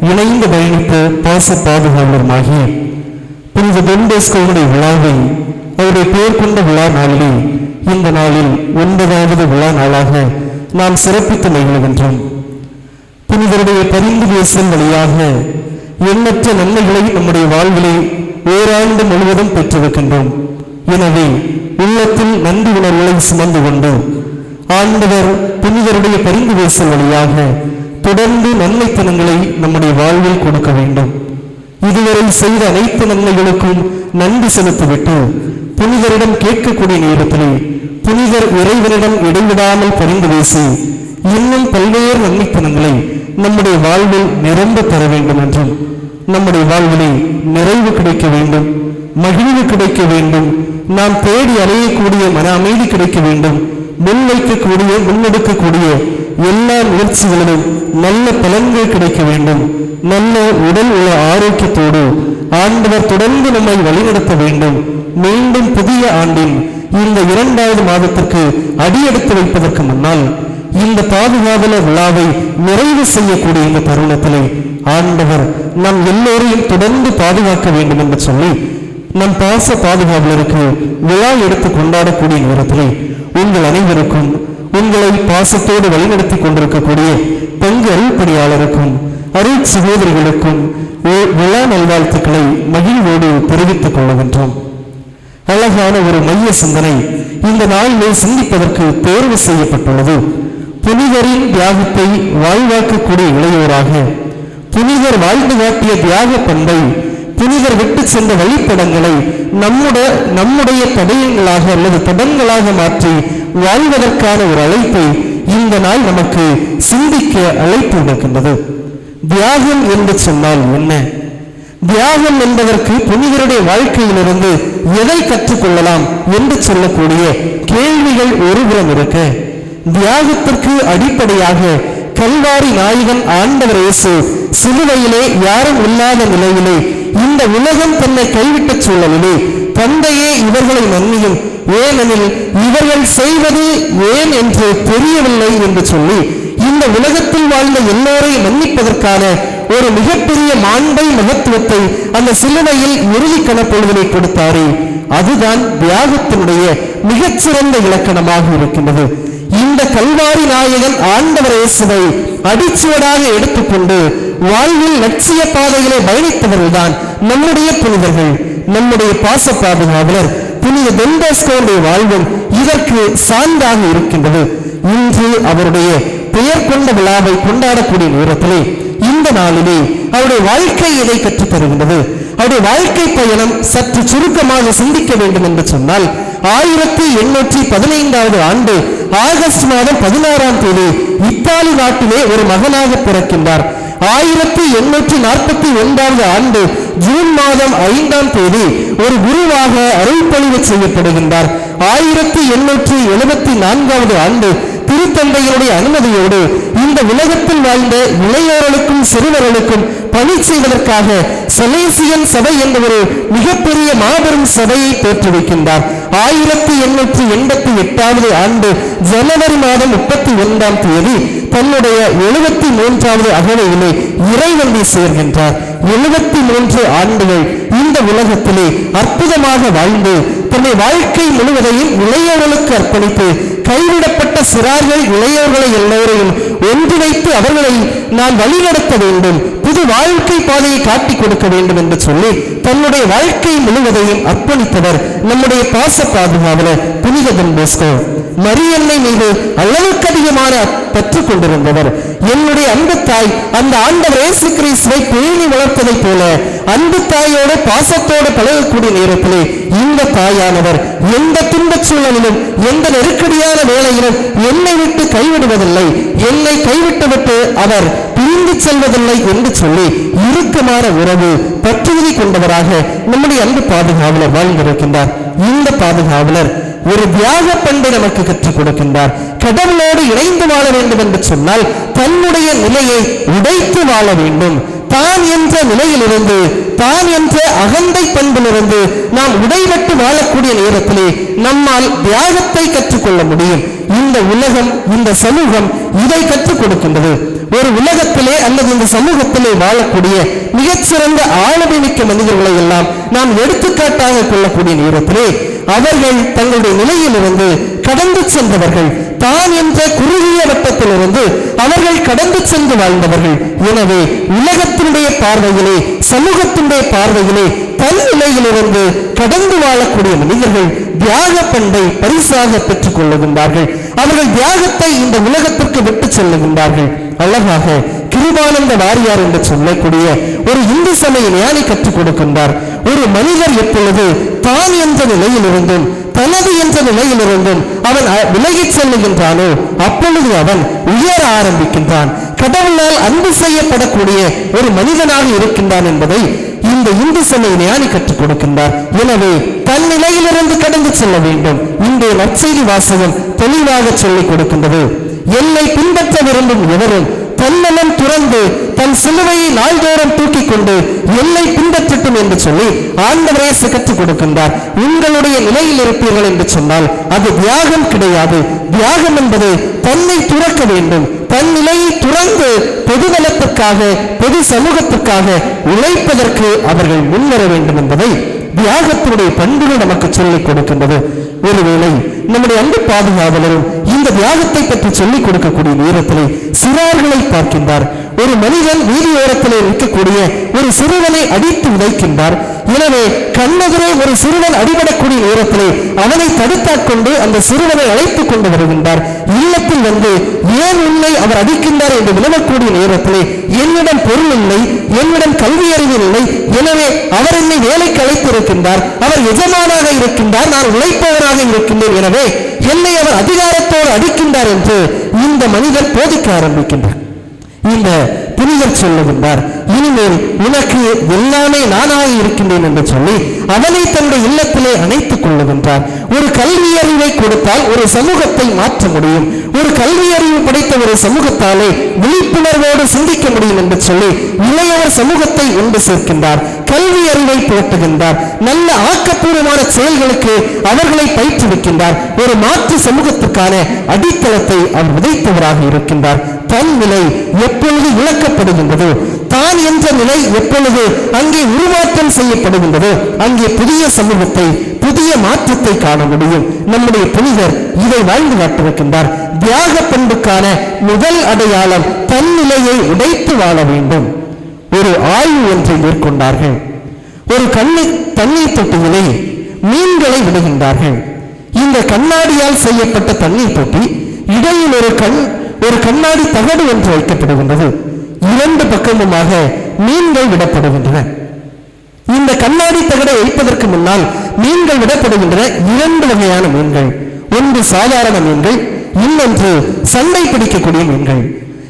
இணைந்து பயணித்த பாச பாதுகாவலருமாகிய புனித பெண்டேஸ்கோவுடைய விழாவை அவருடைய பெயர் கொண்ட விழா நாளிலே இந்த நாளில் 9வது விழா நாளாக நாம் சிறப்பித்து மகிழ்கின்றோம். புனிதருடைய பரிந்து பேசும் வழியாக எண்ணற்ற நன்மைகளை நம்முடைய வாழ்விலே ஓராண்டு முழுவதும் பெற்றிருக்கின்றோம். எனவே உள்ளத்தில் நன்றி உணர்வுகளை சுமந்து கொண்டு ஆண்டவர் புனிதருடைய பரிந்து பேசும் வழியாக தொடர்ந்து நன்மைத்தனங்களை நம்முடைய வாழ்வில் கொடுக்க வேண்டும். இதுவரை செய்த அனைத்து நன்மைகளுக்கும் நன்றி செலுத்திவிட்டு புனிதரிடம் கேட்கக்கூடிய நேரத்திலே புனிதர் இறைவனிடம் இடைவிடாமல் பரிந்து பேசி இன்னும் பல்வேறு நன்மைத்தனங்களை நம்முடைய வாழ்வில் நிரம்ப பெற வேண்டும் என்றும் நம்முடைய வாழ்விலே நிறைவு கிடைக்க வேண்டும், மகிழ்வு கிடைக்க வேண்டும், நாம் தேடி அலையக்கூடிய மன அமைதி கிடைக்க வேண்டும், முன்னெடுக்கக்கூடிய எல்லா முயற்சிகளிலும் நல்ல பலன்கள் கிடைக்க வேண்டும், நல்ல உடல் உள்ள ஆரோக்கியத்தோடு ஆண்டவர் தொடர்ந்து நம்மை வழிநடத்த வேண்டும். மீண்டும் புதிய ஆண்டின் இந்த 2வது மாதத்திற்கு அடியெடுத்து வைப்பதற்கு முன்னால் இந்த பாதுகாவலர் விழாவை நிறைவு செய்யக்கூடிய இந்த தருணத்திலே ஆண்டவர் நம் எல்லோரையும் தொடர்ந்து பாதுகாக்க வேண்டும் என்று சொல்லி நம் பாச பாதுகாவலருக்கு விழா எடுத்து கொண்டாடக்கூடிய நேரத்திலே உங்கள் அனைவருக்கும் உங்களை பாசத்தோடு வழிநடத்தி கொண்டிருக்கக்கூடிய பங்கு அருள்பணியாளருக்கும் அருள் சகோதரிகளுக்கும் விழா நல்வாழ்த்துக்களை மகிழ்வோடு தெரிவித்துக் கொள்கின்றோம். அழகான ஒரு மைய சிந்தனை இந்த நாளிலே சிந்திப்பதற்கு தேர்வு செய்யப்பட்டுள்ளது. புனிதரின் தியாகத்தை வாழ்வாக்கக்கூடிய இளையோராக, புனிதர் வாழ்ந்து காட்டிய தியாக பண்பை, புனிதர் விட்டு சென்ற வழிப்படங்களை நம்முடைய தடயங்களாக அல்லது தடங்களாக மாற்றி வாழ்வதற்கான ஒரு அழைப்பை இந்த நாள் நமக்கு சிந்திக்க அழைப்பு இருக்கின்றது. தியாகம் என்று சொன்னால் என்ன? தியாகம் என்பதற்கு புனிதருடைய வாழ்க்கையிலிருந்து எதை கற்றுக்கொள்ளலாம் என்று சொல்லக்கூடிய கேள்விகள் ஒருபுறம் இருக்க, தியாகத்திற்கு அடிப்படையாக கல்வாரி நாயகன் ஆண்டவர் இயேசு சிலுவையிலே யாரும் இல்லாத நிலையிலே இந்த உலகம் தன்னை கைவிட்ட சூழலிலே தந்தையே இவர்களை மன்னியும், ஏனெனில் இவர்கள் செய்வது ஏன் என்று தெரியவில்லை என்று சொல்லி இந்த உலகத்தில் வாழ்ந்த எல்லோரையும் மன்னிப்பதற்கான ஒரு மிகப்பெரிய மாண்பை மகத்துவத்தை அந்த சிலுவையில் இறுதி கணப்பொழுதிலே கொடுத்தாரே, அதுதான் தியாகத்தினுடைய மிகச்சிறந்த இலக்கணமாக இருக்கின்றது. இந்த கல்வாரி நாயகன் ஆண்டவர் இயேசுவை அடிச்சுவடாக எடுத்துக்கொண்டு வாழ்வில் லட்சிய பாதையிலே பயணித்தவர்கள்தான் நம்முடைய புனிதர்கள். நம்முடைய பாச பாதுகாவலர் புனித டொன் பாஸ்கோவுடைய வாழ்வும் இதற்கு சான்றாக இருக்கின்றது. இன்று அவருடைய பெயர் கொண்ட விழாவை கொண்டாடக்கூடிய நேரத்திலே இந்த நாளிலே அவருடைய வாழ்க்கை எதை கற்றுத் தருகின்றது? அவருடைய வாழ்க்கை பயணம் சற்று சுருக்கமாக சிந்திக்க வேண்டும் என்று சொன்னால் 1815 ஆண்டு ஆகஸ்ட் மாதம் 16ஆம் தேதி இத்தாலி நாட்டிலே ஒரு மகனாக பிறக்கின்றார். 1841 ஆண்டு ஜூன் மாதம் 5ஆம் தேதி ஒரு குருவாக அருள்பொழிவு செய்யப்படுகின்றார். 1874 ஆண்டு திருத்தந்தையுடைய அனுமதியோடு இந்த உலகத்தில் வாழ்ந்த இளையோர்களுக்கும் சிறுவர்களுக்கும் பணி செய்வதற்காக சலேசியன் சபை என்ற ஒரு மிகப்பெரிய மாபெரும் சபையை தோற்றுவிக்கின்றார். 1888 ஆண்டு ஜனவரி மாதம் 31ஆம் தேதி தன்னுடைய 73வது அகவையிலே இறைவனை சேர்கின்றார். 73 ஆண்டுகள் இந்த உலகத்திலே அற்புதமாக வாழ்ந்து தன்னுடைய வாழ்க்கை முழுவதையும் இளையோர்களுக்கு அர்ப்பணித்து கைவிடப்பட்ட சிறார்கள் இளையோர்களை எல்லோரையும் ஒன்றிணைத்து அவர்களை நான் வழிநடத்த வேண்டும், புது வாழ்க்கை பாதையை காட்டிக் கொடுக்க வேண்டும் என்று சொல்லி தன்னுடைய வாழ்க்கை முழுவதையும் அர்ப்பணித்தவர் நம்முடைய பாச பாதுகாவலர் புனித டொன் பாஸ்கோ. மரியன்னை மீது அளவுக்கு அதிகமான பெற்றுக் கொண்டிருந்தவர். என்னுடைய அன்பு தாய் அந்த ஆண்டவர் இயேசு கிறிஸ்துவை பேணி வளர்ப்பதைப் போல அன்பு தாயோடு பாசத்தோடு பழகக்கூடிய நேரத்திலே இந்த தாயானவர் எந்த துன்பச் சூழலிலும் எந்த நெருக்கடியான வேளையிலும் என்னை விட்டு கைவிடுவதில்லை, என்னை கைவிட்டுவிட்டு அவர் பிரிந்து செல்வதில்லை என்று சொல்லி இறுக்கமான உறவு பற்றுறுதி கொண்டவராக நம்முடைய அன்பு பாதுகாவலர் வாழ்ந்திருக்கின்றார். இந்த பாதுகாவலர் ஒரு தியாக பண்பை நமக்கு கற்றுக் கொடுக்கின்றார். கடவுளோடு இணைந்து வாழ வேண்டும் என்று சொன்னால் தன்னுடைய நிலையை உடைத்து வாழ வேண்டும். தான் என்ற நிலையிலிருந்து, தான் என்ற அகந்தை பண்பிலிருந்து நாம் உடைபட்டு வாழக்கூடிய நேரத்திலே நம்மால் தியாகத்தை கற்றுக்கொள்ள முடியும். இந்த உலகம், இந்த சமூகம் இதை கற்றுக் கொடுக்கின்றது. ஒரு உலகத்திலே அல்லது இந்த சமூகத்திலே வாழக்கூடிய மிகச்சிறந்த ஆளுமைமிக்க மனிதர்களை எல்லாம் நாம் எடுத்துக்காட்டாக கொள்ளக்கூடிய நேரத்திலே அவர்கள் தங்களுடைய நிலையிலிருந்து கடந்து சென்றவர்கள், தான் என்ற குறுகிய வட்டத்திலிருந்து அவர்கள் கடந்து சென்று வாழ்ந்தவர்கள். எனவே உலகத்தினுடைய பார்வையிலே, சமூகத்தினுடைய பார்வையிலே தன் நிலையிலிருந்து கடந்து வாழக்கூடிய மனிதர்கள் தியாக பண்பை பரிசாக பெற்றுக் கொள்ளுகின்றார்கள். அவர்கள் தியாகத்தை இந்த உலகத்திற்கு விட்டு செல்லுகின்றார்கள். அழகாக கிருபானந்த வாரியார் என்று சொல்லக்கூடிய ஒரு இந்து சமய ஞானி கற்றுக் கொடுக்கின்றார். ஒரு மனிதர் எப்பொழுது தான் என்ற நிலையிலிருந்தும் தனது என்ற நிலையிலிருந்தும் அவன் விலகிச் செல்லுகின்றானோ அப்பொழுது அவன் உயர ஆரம்பிக்கின்றான், கடவுளால் அன்பு செய்யப்படக்கூடிய ஒரு மனிதனாக இருக்கின்றான் என்பதை இந்த இந்து சமய ஞானி கற்றுக் கொடுக்கின்றார். எனவே தன் நிலையிலிருந்து கடந்து செல்ல வேண்டும். இன்றைய நற்செய்தி வாசகம் தெளிவாக சொல்லிக் கொடுக்கின்றது. என்னை பின்பற்ற விரும்பும் எவரும் தன்னலம் துறந்து தன் சிலுவையை நாள்தோறும் தூக்கிக் கொண்டு என்னை பின்பற்றட்டும் என்று சொல்லி ஆண்டவரே கற்றுக் கொடுக்கின்றார். உங்களுடைய நிலையில் இருப்பீர்கள் என்று சொன்னால் அது தியாகம் கிடையாது. தியாகம் என்பது தன்னை துறக்க வேண்டும். தன் நிலையை துறந்து பொதுநலத்திற்காக, பொது சமூகத்திற்காக உழைப்பதற்கு அவர்கள் முன்வர வேண்டும் என்பதை தியாகத்தினுடைய பண்புகள் நமக்கு சொல்லிக் கொடுக்கின்றது. ஒருவேளை நம்முடைய அன்பு பாதுகாவலரும் இந்த தியாகத்தை பற்றி சொல்லிக் கொடுக்கக்கூடிய நேரத்திலே சிறார்களை பார்க்கின்றார். ஒரு மனிதன் வீதியோரத்திலே நிற்கக்கூடிய ஒரு சிறுவனை அடித்து உதைக்கின்றார். எனவே கண்ணெதிரே ஒரு சிறுவன் அடிபடக்கூடிய நேரத்திலே அவனை தடுத்தாற் கொண்டு அந்த சிறுவனை அழைத்துக் கொண்டு வருகின்றார். இல்லத்தில் வந்து ஏன் உன்னை அவர் அடிக்கின்றார் என்று வினவக்கூடிய நேரத்திலே என்னிடம் பொருள் இல்லை, என்னிடம் கல்வி அறிவு இல்லை, எனவே அவர் என்னை வேலைக்கு அழைத்து இருக்கின்றார், அவர் எஜமானாக இருக்கின்றார், நான் உழைப்பவராக இருக்கின்றேன், எனவே என்னை அவர் அதிகாரத்தோடு அடிக்கின்றார் என்று இந்த மனிதர் போதிக்க ஆரம்பிக்கின்றார். இந்த புனிதர் சொல்லுகின்றார், இனிமேல் உனக்கு எல்லாமே நானாக இருக்கின்றேன் என்று சொல்லி அவனை தன்னுடைய இல்லத்திலே அணைத்துக் கொள்ளுகின்றார். ஒரு கல்வி அறிவை கொடுத்தால் ஒரு சமூகத்தை மாற்ற முடியும், ஒரு கல்வி அறிவு படைத்த ஒரு சமூகத்தாலே விழிப்புணர்வோடு சிந்திக்க முடியும் என்று சொல்லி இளையவர் சமூகத்தை ஒன்று சேர்க்கின்றார், கல்வி அறிவை புரட்டுகின்றார், நல்ல ஆக்கப்பூர்வமான செயல்களுக்கு அவர்களை பயிற்றுவிக்கின்றார். ஒரு மாற்று சமூகத்துக்கான அடித்தளத்தை அவர் விதைத்தவராக இருக்கின்றார். தன் நிலை எப்பொழுது இழக்கப்படுகின்றதோ, தான் என்ற நிலை எப்பொழுது அங்கே உருமாற்றம் செய்யப்படுகின்றதோ அங்கே புதிய சமூகத்தை, புதிய மாற்றத்தை காண முடியும். நம்முடைய புனிதர் இதை வாழ்ந்து காட்டிருக்கின்றார். தியாக பண்புக்கான முதல் அடையாளம் தன் நிலையை உடைத்து வாழ வேண்டும். ஒரு ஆய்வு ஒன்றை மேற்கொண்டார்கள். ஒரு தண்ணீர் தொட்டியிலே மீன்களை விடுகின்றார்கள். இந்த கண்ணாடியால் செய்யப்பட்ட தண்ணீர் தொட்டி இடையில் ஒரு கண்ணாடி தகடு ஒன்று வைக்கப்படுகின்றது. இரண்டு பக்கமுமாக மீன்கள் விடப்படுகின்றன. இந்த கண்ணாடி தகடை வைப்பதற்கு முன்னால் மீன்கள் விடப்படுகின்றன. இரண்டு வகையான மீன்கள், ஒன்று சாதாரண மீன்கள், இன்னொன்று சண்டை பிடிக்கக்கூடிய மீன்கள்.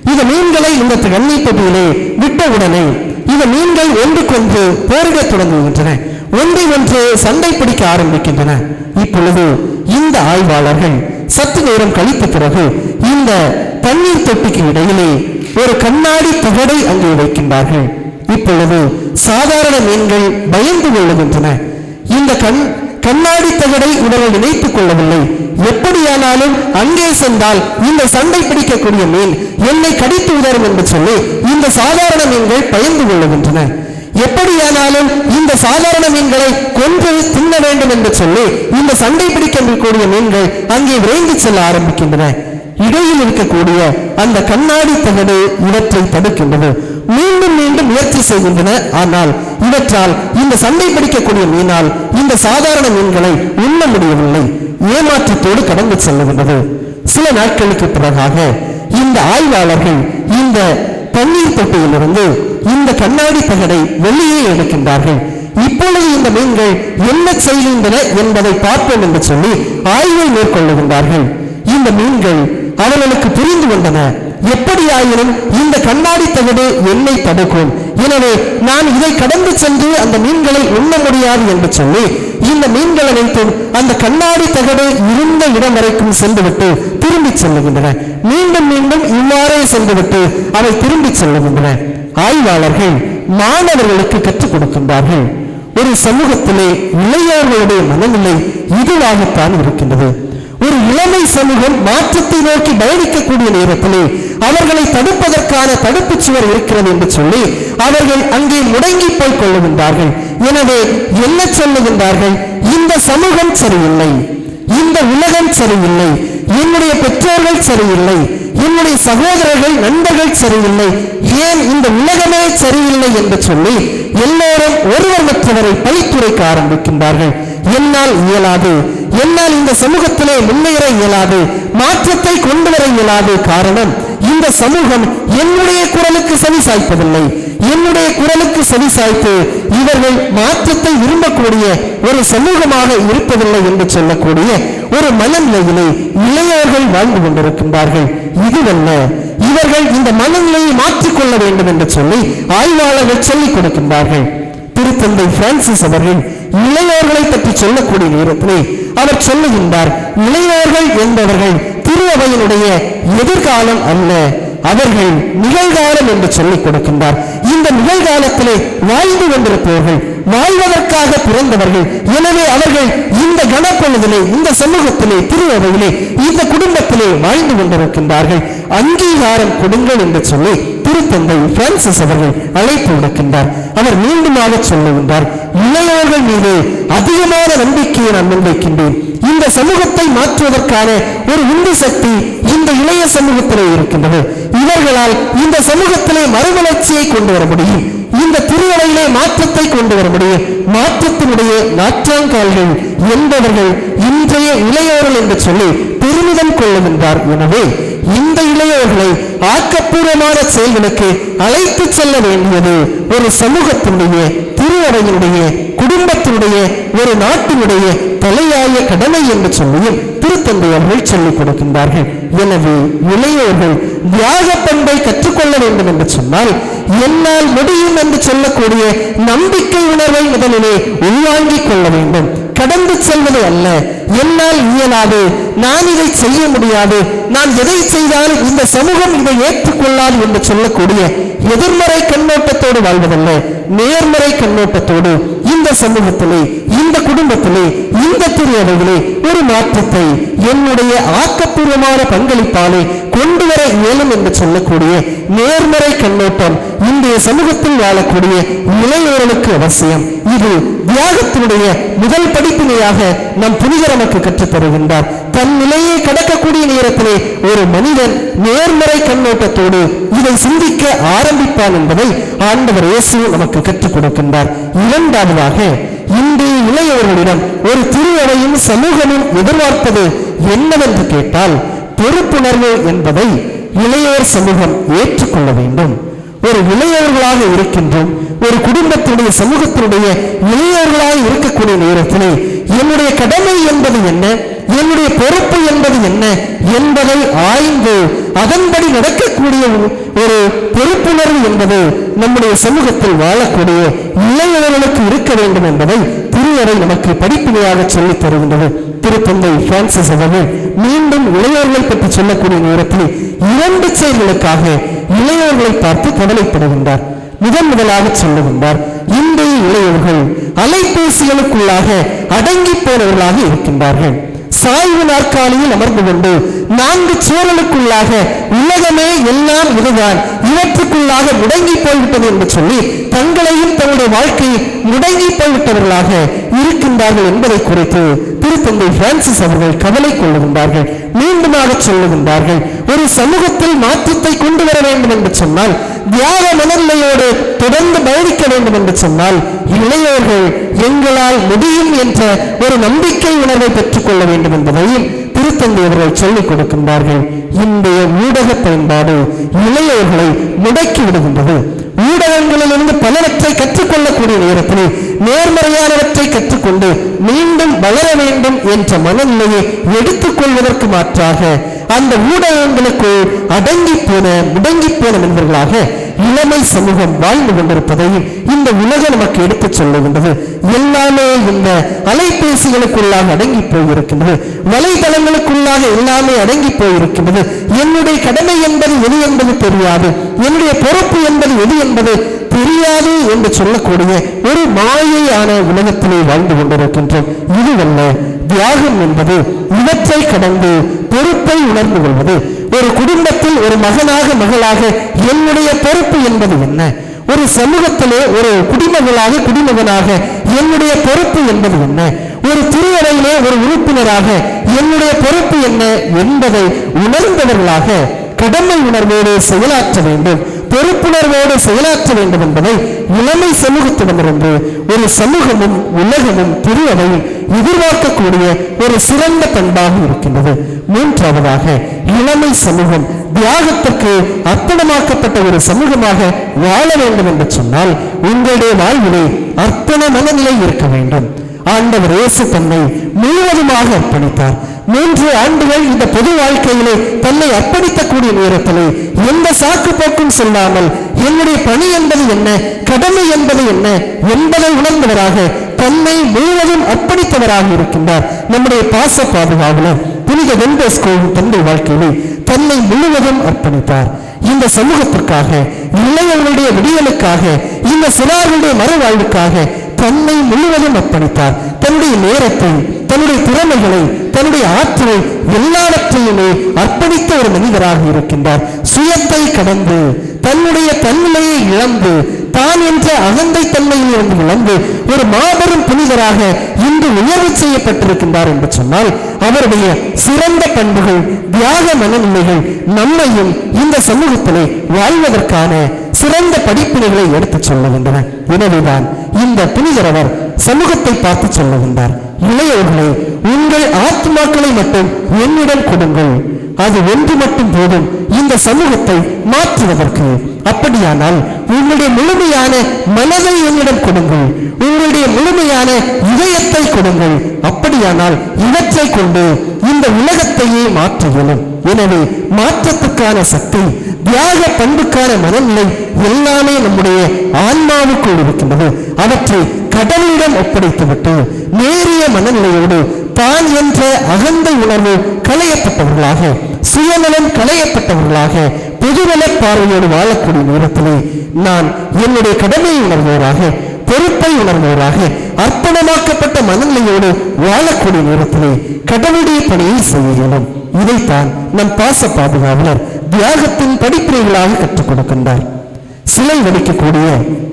இந்த மீன்களை இந்த தண்ணீர் தொட்டியிலே விட்டவுடனே இந்த மீன்கள் ஒன்றுக்கொன்று போரிட தொடங்குகின்றன, ஒன்றை ஒன்று சண்டை பிடிக்க ஆரம்பிக்கின்றன. இப்பொழுது இந்த ஆய்வாளர்கள் சற்று நேரம் கழித்த பிறகு இந்த தண்ணீர் தொட்டிக்கு இடையிலே ஒரு கண்ணாடி தகடை அங்கே வைக்கின்றார்கள். இப்பொழுது சாதாரண மீன்கள் பயந்து கொள்ளுகின்றன. இந்த கண்ணாடி தகடை இவர்கள் நினைத்துக் கொள்ளவில்லை. எப்படியானாலும் அங்கே சென்றால் இந்த சண்டை பிடிக்கக்கூடிய மீன் என்னை கடித்து உதரும் என்று சொல்லி இந்த சாதாரண மீன்கள் பயந்து கொள்ளுகின்றன. எப்படியானாலும் இந்த சாதாரண மீன்களை கொன்று தின்ன வேண்டும் என்று சொல்லி இந்த சண்டை பிடிக்கக்கூடிய மீன்கள் அங்கே விரைந்து செல்ல ஆரம்பிக்கின்றன. இடையில் இருக்கக்கூடிய அந்த கண்ணாடி தகடு இவற்றை தடுக்கின்றது. மீண்டும் மீண்டும் முயற்சி செய்கின்றன. ஆனால் இவற்றால் இந்த சண்டை பிடிக்கக்கூடிய மீனால் இந்த சாதாரண மீன்களை உண்ண முடியவில்லை. ஏமாற்றத்தோடு கடந்து செல்லுகின்றது. சில நாட்களுக்கு பிறகாக இந்த ஆய்வாளர்கள் இந்த தண்ணீர் தொட்டியிலிருந்து இந்த கண்ணாடி தகடை வெளியே எடுக்கின்றார்கள். இப்பொழுது இந்த மீன்கள் என்ன செய்கின்றன என்பதை பார்ப்போம் என்று சொல்லி ஆய்வை மேற்கொள்ளுகின்றார்கள். இந்த மீன்கள் அவர்களுக்கு புரிந்து கொண்டன. எப்படியாயினும் இந்த கண்ணாடி தகடு என்னை தடுக்கும், எனவே நான் இதை கடந்து சென்று அந்த மீன்களை உண்ண முடியாது என்று சொல்லி இந்த மீன்கள் அனைத்தும் அந்த கண்ணாடி தகடு இருந்த இடம் வரைக்கும் சென்றுவிட்டு திரும்பி செல்லுகின்றன. மீண்டும் மீண்டும் இவ்வாறே சென்றுவிட்டு அவை திரும்பி செல்லுகின்றன. ஆய்வாளர்கள் மாணவர்களுக்கு கற்றுக் கொடுக்கின்றார்கள். ஒரு சமூகத்திலே இளையோர்களுடைய மனநிலை இதுவாகத்தான் இருக்கின்றது. ஒரு இளமை சமூகம் மாற்றத்தை நோக்கி பயணிக்கக்கூடிய நேரத்திலே அவர்களை தடுப்பதற்கான தடுப்பு சுவர் இருக்கிறது என்று சொல்லி அவர்கள் அங்கே முடங்கி போய் கொள்ளுகின்றார்கள். எனவே என்ன சொல்லுகின்றார்கள்? இந்த சமூகம் சரியில்லை, இந்த உலகம் சரியில்லை, என்னுடைய பெற்றோர்கள் சரியில்லை, என்னுடைய சகோதரர்கள் நண்பர்கள் சரியில்லை, ஏன் இந்த உலகமே சரியில்லை என்று சொல்லி எல்லோரும் ஒருவர் மற்றவரை பழித்துரைக்க ஆரம்பிக்கின்றார்கள். என்னால் இயலாது, என்னால் இந்த சமூகத்திலே முன்னேற இயலாது, மாற்றத்தை கொண்டு வர இயலாது. காரணம், இந்த சமூகம் என்னுடைய குரலுக்கு செவி சாய்ப்பதில்லை, என்னுடைய குரலுக்கு செவி சாய்த்து இவர்கள் மாற்றத்தை விரும்பக்கூடிய ஒரு சமூகமாக இருப்பதில்லை என்று சொல்லக்கூடிய ஒரு மனநிலையிலே இளையோர்கள் வாழ்ந்து கொண்டிருக்கின்றார்கள். இதுவல்ல, இவர்கள் இந்த மனநிலையை மாற்றிக்கொள்ள வேண்டும் என்று சொல்லி ஆய்வாளர்கள் சொல்லிக் கொடுக்கின்றார்கள். திருத்தந்தை பிரான்சிஸ் அவர்கள் இளையோர்களை பற்றி சொல்லக்கூடிய நேரத்திலே அவர் சொல்லுகின்றார், இளையோர்கள் என்பவர்கள் திருஅவையினுடைய எதிர்காலம் அல்ல, அவர்கள் நிகழ்காலம் என்று சொல்லிக் கொடுக்கின்றார். இந்த நிகழ்காலத்திலே வாழ்ந்து கொண்டிருப்பவர்கள், வாழ்வதற்காக பிறந்தவர்கள். எனவே அவர்கள் இந்த கணப்பொழுதிலே, இந்த சமூகத்திலே, திருஅவையிலே, இந்த குடும்பத்திலே வாழ்ந்து கொண்டிருக்கின்றார்கள். அங்கீகாரம் கொடுங்கள் என்று சொல்லி திருத்தந்தை பிரான்சிஸ் அவர்கள் அழைப்பு விடுக்கின்றார். அவர் மீண்டுமாக சொல்லுகின்றார், இளையோர்கள் மீது அதிகமான நம்பிக்கையை நான் முன்வைக்கின்றேன். இந்த சமூகத்தை மாற்றுவதற்கான ஒரு உந்து சக்தி இந்த இளைய சமூகத்திலே இருக்கின்றது. இவர்களால் இந்த சமூகத்திலே மறுமலர்ச்சியை கொண்டு வர முடியும். இந்த திருவரையிலே மாற்றத்தை கொண்டு வர முடியும். மாற்றத்தினுடைய நாற்றாங்கால்கள் என்பவர்கள் இன்றைய இளையோர்கள் என்று சொல்லி பெருமிதம் கொள்ளுகின்றார். எனவே இந்த இளையோர்களை ஆக்கப்பூர்வமான செயல்களுக்கு அழைத்து செல்ல வேண்டியது ஒரு சமூகத்தினுடைய, திருவரையினுடைய, குடும்பத்தினுடைய, ஒரு நாட்டினுடைய தலையாய கடமை என்று சொல்லியும் திருத்தந்தை அவர்கள் சொல்லிக் கொடுக்கின்றார்கள். எனவே இளையோர்கள் தியாக பண்பை கற்றுக்கொள்ள வேண்டும் என்று சொன்னால் என்னால் முடியும் என்று சொல்லக்கூடிய நம்பிக்கை உணர்வை முதலிலே உள்வாங்கிக் கொள்ள வேண்டும். கடந்து செல்வது அல்ல, என்னால் இயலாது, நான் இதை செய்ய முடியாது, நான் எதை செய்தாலும் இந்த சமூகம் இதை ஏற்றுக்கொள்ளாது என்று சொல்லக்கூடிய எதிர்மறை கண்ணோட்டத்தோடு வாழ்வதல்ல, நேர்மறை கண்ணோட்டத்தோடு இந்த சமூகத்திலே, இந்த குடும்பத்திலே, இந்த திருவரையிலே ஒரு மாற்றத்தை என்னுடைய ஆக்கப்பூர்வமான பங்களிப்பாலே கொண்டு வர இயலும் என்று சொல்லக்கூடிய நேர்மறை கண்ணோட்டம் இன்றைய சமூகத்தில் வாழக்கூடிய இளையோர்களுக்கு அவசியம். இது தியாகத்தினுடைய முதல் படிப்பினையாக நம் புனிதர் நமக்கு கற்றுத் தருகின்றார். தன் நிலையை கடக்கக்கூடிய நேரத்திலே ஒரு மனிதன் நேர்மறை கண்ணோட்டத்தோடு இதை சிந்திக்க ஆரம்பிப்பான் என்பதை ஆண்டவர் இயேசு நமக்கு கற்றுக் கொடுக்கின்றார். இரண்டாவதாக, இன்றைய இளையவர்களிடம் ஒரு திருவரையும் சமூகமும் எதிர்பார்ப்பது என்னவென்று கேட்டால், பொறுப்புணர்வு என்பதை இளையோர் சமூகம் ஏற்றுக்கொள்ள வேண்டும். ஒரு இளையவர்களாக இருக்கின்றோம், ஒரு குடும்பத்தினுடைய, சமூகத்தினுடைய இளையவர்களாக இருக்கக்கூடிய நேரத்திலே என்னுடைய கடமை என்பது என்ன, என்னுடைய பொறுப்பு என்பது என்ன என்பதை ஆய்ந்து அதன்படி நடக்கக்கூடிய ஒரு பொறுப்புணர்வு என்பது நம்முடைய சமூகத்தில் வாழக்கூடிய இளையவர்களுக்கு இருக்க வேண்டும் என்பதை திருவரை நமக்கு படிப்பினையாக சொல்லித் தருகின்றது. திருத்தந்தை பிரான்சிஸ் அவர்கள் மீண்டும் இளையோர்களை பற்றி சொல்லக்கூடிய நேரத்தில் 2 செயல்களுக்காக இளையோர்களை பார்த்து கவலைப்படுகின்றார். முதலாக சொல்லுகின்றார், இன்றைய இளையோர்கள் அலைபேசிகளுக்குள்ளாக அடங்கி போனவர்களாக இருக்கின்றார்கள். சாய்வு நாற்காலியில் அமர்ந்து கொண்டு 4 சுவர்களுக்குள்ளாக உலகமே எல்லாம் இதுதான், இவற்றுக்குள்ளாக முடங்கி போய்விட்டது என்று சொல்லி தங்களையும் தங்களுடைய வாழ்க்கையை முடங்கி போய்விட்டவர்களாக இருக்கின்றார்கள் என்பதை குறித்து திருத்தந்தை பிரான்சிஸ் அவர்கள் கவலை கொள்ளுகின்றார்கள். மீண்டுமாக சொல்லுகின்றார்கள், ஒரு சமூகத்தில் மாற்றத்தை கொண்டு வர வேண்டும் என்று சொன்னால், தியாக மனநிலையோடு தொடர்ந்து பயணிக்க வேண்டும் என்று சொன்னால், இளையோர்கள் எங்களால் முடியும் என்ற ஒரு நம்பிக்கை உணர்வை பெற்றுக் கொள்ள வேண்டும் என்பதையும் திருத்தந்தை அவர்கள் சொல்லிக் கொடுக்கின்றார்கள். இன்றைய ஊடக பயன்பாடு இளையோர்களை முடக்கி விடுகின்றது. ஊடகங்களிலிருந்து பலவற்றை கற்றுக்கொள்ளக்கூடிய நேரத்தில் நேர்மறையானவற்றை கற்றுக்கொண்டு மீண்டும் வளர வேண்டும் என்ற மனநிலையை எடுத்துக் கொள்வதற்கு மாற்றாக அந்த ஊடகங்களுக்கு அடங்கி போன, முடங்கி போன நண்பர்களாக இளமை சமூகம் வாழ்ந்து கொண்டிருப்பதையும் இந்த உலகம் நமக்கு எடுத்துச் சொல்லுகின்றது. எல்லாமே இந்த அலைபேசிகளுக்குள்ளாக அடங்கி போயிருக்கின்றது, வலைதளங்களுக்குள்ளாக எல்லாமே அடங்கி போயிருக்கின்றது. என்னுடைய கடமை என்பது எது என்பது தெரியாது, என்னுடைய பொறுப்பு என்பது எது என்பது தெரியாது என்று சொல்லக்கூடிய ஒரு மாயையான உலகத்திலே வாழ்ந்து கொண்டிருக்கின்றோம். இதுவல்ல தியாகம் என்பது. இவற்றை கடந்து பொறுப்பை உணர்ந்து கொள்வது. ஒரு குடும்பத்தில் ஒரு மகனாக, மகளாக என்னுடைய பொறுப்பு என்பது என்ன, ஒரு சமூகத்திலே ஒரு குடிமகளாக, குடிமகனாக என்னுடைய பொறுப்பு என்பது என்ன, ஒரு திருவரையிலே ஒரு உறுப்பினராக என்னுடைய பொறுப்பு என்ன என்பதை உணர்ந்தவர்களாக கடமை உணர்வோடு செயலாற்ற வேண்டும், பொறுப்புணர்வோடு செயலாற்ற வேண்டும் என்பதை இளமை சமூகத்திடமிருந்து ஒரு சமூகமும் உலகமும் திருவரையும் எதிர்பார்க்கக்கூடிய ஒரு சிறந்த பண்பாக இருக்கின்றது. மூன்றாவதாக, இளமை சமூகம் தியாகத்திற்கு அர்ப்பணமாக்கப்பட்ட ஒரு சமூகமாக வாழ வேண்டும் என்று சொன்னால் உங்களுடைய வாழ்விலே அர்ப்பண மனநிலை இருக்க வேண்டும். ஆண்டவர் இயேசு தன்னை முழுவதுமாக அர்ப்பணித்தார். 3 ஆண்டுகள் இந்த பொது வாழ்க்கையிலே தன்னை அர்ப்பணிக்கக்கூடிய நேரத்திலே எந்த சாக்கு போக்கும் சொல்லாமல் என்னுடைய பணி என்பது என்ன, கடமை என்பது என்ன என்பதை உணர்ந்தவராக தன்னை முழுவதும் அர்ப்பணித்தவராக இருக்கின்றார். நம்முடைய பாச பாதுகாவலர் புனித வெல்போஸ்கோவின் தந்தை வாழ்க்கையிலே தன்னை முழுவதும் அர்ப்பணித்தார். இந்த சமூகத்திற்காக, இளைஞர்களுடைய விடியலுக்காக, இந்த சிறார்களுடைய மறுவாழ்வுக்காக தன்னை முழுவதும் அர்ப்பணித்தார். தன்னுடைய நேரத்தை, தன்னுடைய திறமைகளை, தன்னுடைய ஆற்றலை எல்லாவற்றையுமே அர்ப்பணித்த ஒரு மனிதராக இருக்கின்றார். சுயத்தை கடந்து, தன்னுடைய தன்மையை இழந்து, தான் என்ற அகந்தை தன்மையில் இருந்து இழந்து ஒரு மாபெரும் புனிதராக இன்று உயர்வு செய்யப்பட்டிருக்கின்றார் என்று சொன்னால் அவருடைய சிறந்த பண்புகள், தியாக மனநிலைகள் நம்மையும் இந்த சமூகத்திலே வாழ்வதற்கான சிறந்த படிப்பினைகளை எடுத்துச் சொல்லுகின்றன. எனவேதான் இந்த புனிதரவர் சமூகத்தை பார்த்து சொல்லுகின்றார், இளையோர்களே, உங்கள் ஆத்மாக்களை மட்டும் என்னிடம் கொடுங்கள், அது ஒன்று மட்டும் போதும் இந்த சமூகத்தை மாற்றுவதற்கு. அப்படியானால் உங்களுடைய முழுமையான மனதை என்னிடம் கொடுங்கள், உங்களுடைய முழுமையான இதயத்தை கொடுங்கள். அப்படியானால் இவற்றை கொண்டு இந்த உலகத்தையே மாற்ற இயலும். எனவே மாற்றத்துக்கான சக்தி, தியாக பண்புக்கான மனநிலை எல்லாமே நம்முடைய ஆன்மாவுக்குள் இருக்கின்றது. அவற்றை கடவுளிடம் ஒப்படைத்துவிட்டு நேரிய மனநிலையோடு தான் என்ற அகந்தை உணர்வு களையப்பட்டவர்களாக, சுயநலம் களையப்பட்டவர்களாக, பொதுநல பார்வையோடு வாழக்கூடிய நேரத்திலே நான் என்னுடைய கடமையை உணர்வோராக, பொறுப்பை உணர்வோராக, அர்ப்பணமாக்கப்பட்ட மனநிலையோடு வாழக்கூடிய நேரத்திலே கடவுளுடைய பணியை செய்ய இயலும். இதைத்தான் நம் பாச பாதுகாவலர் தியாகத்தின் படிப்பினைகளாக கற்றுக் கொடுக்கின்றார். சிலை வடிக்கக்கூடிய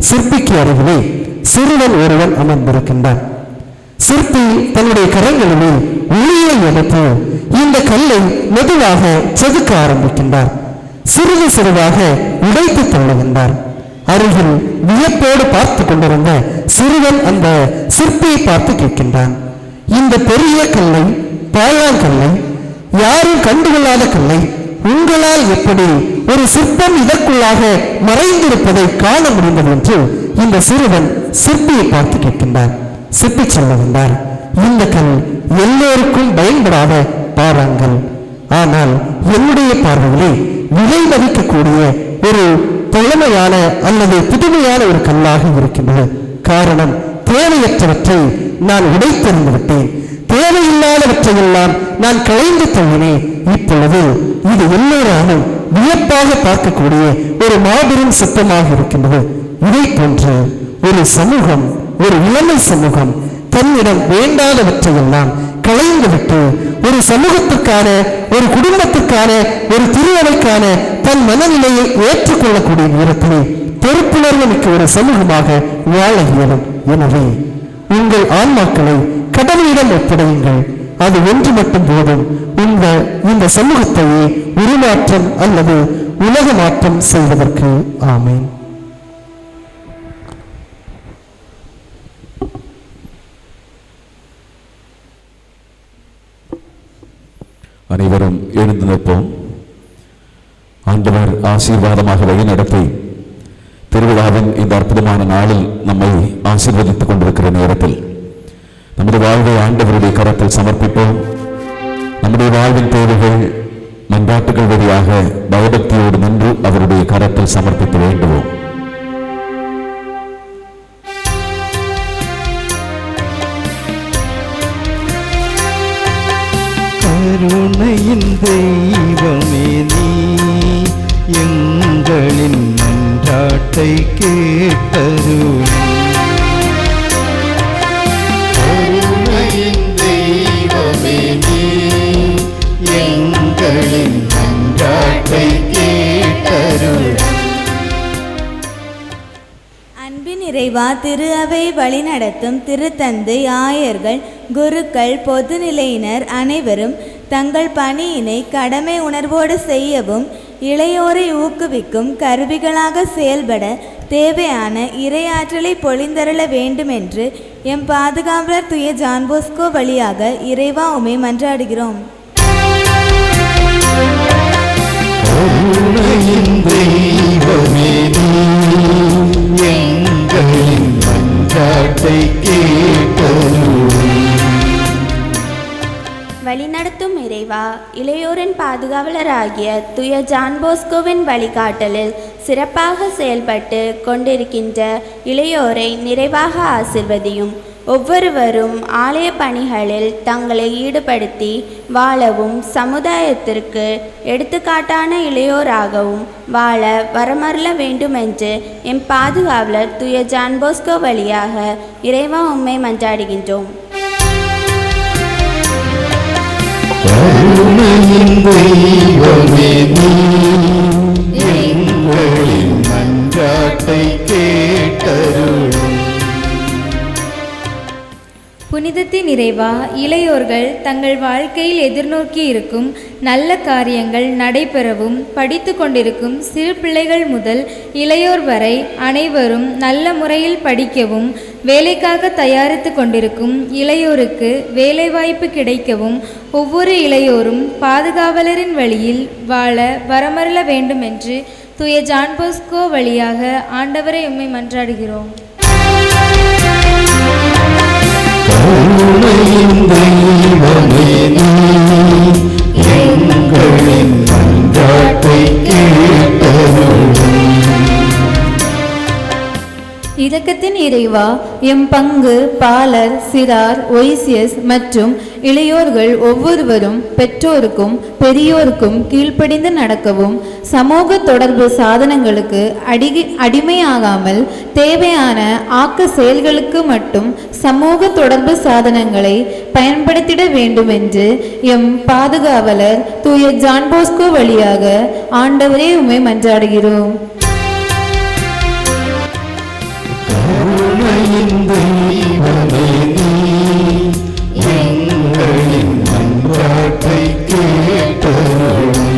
சிற்பிக்கு அருகிலே சிறுவன் ஒருவன் அமர்ந்திருக்கின்றான். சிற்பி தன்னுடைய கரங்களிலே ஒளியை எடுத்து இந்த கல்லை மெதுவாக செதுக்க ஆரம்பிக்கின்றார். சிறிது சிறிதாக உடைத்து தள்ளுகின்றார். அருகில் வியப்போடு பார்த்து கொண்டிருந்த சிறுவன் அந்த சிற்பியை பார்த்து கேட்கின்றான், இந்த பெரிய கல்லை, பாழாங்கல்லை, யாரும் கண்டுகொள்ளாத கல்லை உங்களால் எப்படி ஒரு சிற்பம் இதற்குள்ளாக மறைந்திருப்பதை காண முடிந்தது என்று இந்த சிறுவன் சிற்பியை பார்த்து கேட்கின்றார். சிற்பி சொல்லுகின்றார், இந்த கல் எல்லோருக்கும் பயன்படாத பாறாங்கல், ஆனால் என்னுடைய பார்வையிலே விலை மதிக்கக்கூடிய ஒரு பழமையான அல்லது புதுமையான ஒரு கல்லாக இருக்கின்றது. காரணம், தேவையற்றவற்றை நான் உடைத்தெறிந்து விட்டேன், தேவையில்லாதவற்றையெல்லாம் நான் களைந்து தள்ளினேன். இப்பொழுது இது எல்லோராலும் வியப்பாக பார்க்கக்கூடிய ஒரு மாபெரும் சிற்பமாக இருக்கின்றது. இதை போன்று ஒரு சமூகம், ஒரு இளமை சமூகம் தன்னிடம் வேண்டாதவற்றையெல்லாம் களைந்துவிட்டு ஒரு சமூகத்திற்கான, ஒரு குடும்பத்திற்கான, ஒரு திருவனைக்கான தன் மனநிலையை ஏற்றுக்கொள்ளக்கூடிய நேரத்திலே பொறுப்புணர்வு மிக்க ஒரு சமூகமாக வாழ இயலும். எனவே உங்கள் ஆன்மாக்களை கடவுளிடம் ஒப்படையுங்கள். அது ஒன்று மட்டும் போதும் இந்த சமூகத்தையே உருமாற்றம் அல்லது உலக மாற்றம் செய்வதற்கு. ஆமென். அனைவரும் எழுந்து நிற்போம். ஆண்டவர் ஆசீர்வாதமாக வழிநடத்தி திருவிழாவின் இந்த அற்புதமான நாளில் நம்மை ஆசீர்வதித்துக் கொண்டிருக்கிற நேரத்தில் நமது வாழ்வை ஆண்டவருடைய கரத்தில் சமர்ப்பிப்போம். நம்முடைய வாழ்வின் தேவைகள், மன்றாட்டுகள் வழியாக பயபக்தியோடு நின்று அவருடைய கரத்தில் சமர்ப்பித்து வேண்டுவோம். கருணையின் தெய்வமே நீ, எங்களின் மன்றாட்டை கேட்டருளும். கருணையின் தெய்வமே நீ, எங்களின் மன்றாட்டை கேட்டருளும். அன்பின் இறைவா, திரு அவை வழிநடத்தும் திருத்தந்தை, ஆயர்கள், குருக்கள், பொதுநிலையினர் அனைவரும் தங்கள் பணியினை கடமை உணர்வோடு செய்யவும் இளையோரை ஊக்குவிக்கும் கருவிகளாக செயல்பட தேவையான இறையாற்றலை பொழிந்தருள வேண்டுமென்று எம் பாதுகாவலர் தூய ஜான் போஸ்கோ வழியாக இறைவா உம்மை மன்றாடுகிறோம். வழிநடத்தும் இறைவா, இளையோரின் பாதுகாவலராகிய தூய ஜான் போஸ்கோவின் வழிகாட்டலில் சிறப்பாக செயல்பட்டு கொண்டிருக்கின்ற இளையோரை நிறைவாக ஆசிர்வதியும். ஒவ்வொருவரும் ஆலய பணிகளில் தங்களை ஈடுபடுத்தி வாழவும் சமுதாயத்திற்கு எடுத்துக்காட்டான இளையோராகவும் வாழ வரமருள வேண்டுமென்று எம் பாதுகாவலர் தூய ஜான் போஸ்கோ வழியாக இறைவா உம்மை மன்றாடுகின்றோம். புனிதத்தின் நிறைவா, இளையோர்கள் தங்கள் வாழ்க்கையில் எதிர்நோக்கி இருக்கும் நல்ல காரியங்கள் நடைபெறவும், படித்து கொண்டிருக்கும் சிறு பிள்ளைகள் முதல் இளையோர் வரை அனைவரும் நல்ல முறையில் படிக்கவும், வேலைக்காக தயாரித்து கொண்டிருக்கும் இளையோருக்கு வேலைவாய்ப்பு கிடைக்கவும், ஒவ்வொரு இளையோரும் பாதுகாவலரின் வழியில் வாழ வரமருள வேண்டும் என்று தூய ஜான் போஸ்கோ வழியாக ஆண்டவரை உம்மை மன்றாடுகிறோம். கருணையின் தெய்வமே நீ, எங்களின் மன்றாட்டை கேட்டருளும். இரக்கத்தின் இறைவா, எம் பங்கு பாலர், சிறார், ஒய்சியஸ் மற்றும் இளையோர்கள் ஒவ்வொருவரும் பெற்றோருக்கும் பெரியோருக்கும் கீழ்ப்படிந்து நடக்கவும், சமூக தொடர்பு சாதனங்களுக்கு அடிமையாகாமல் தேவையான ஆக்க செயல்களுக்கு மட்டும் சமூக தொடர்பு சாதனங்களை பயன்படுத்திட வேண்டும் என்று எம் பாதுகாவலர் தூய ஜான் போஸ்கோ வழியாக ஆண்டவரே உம்மை மன்றாடுகிறோம். கருணையின் தெய்வமே நீ, எங்களின் மன்றாட்டை கேட்டருளும்.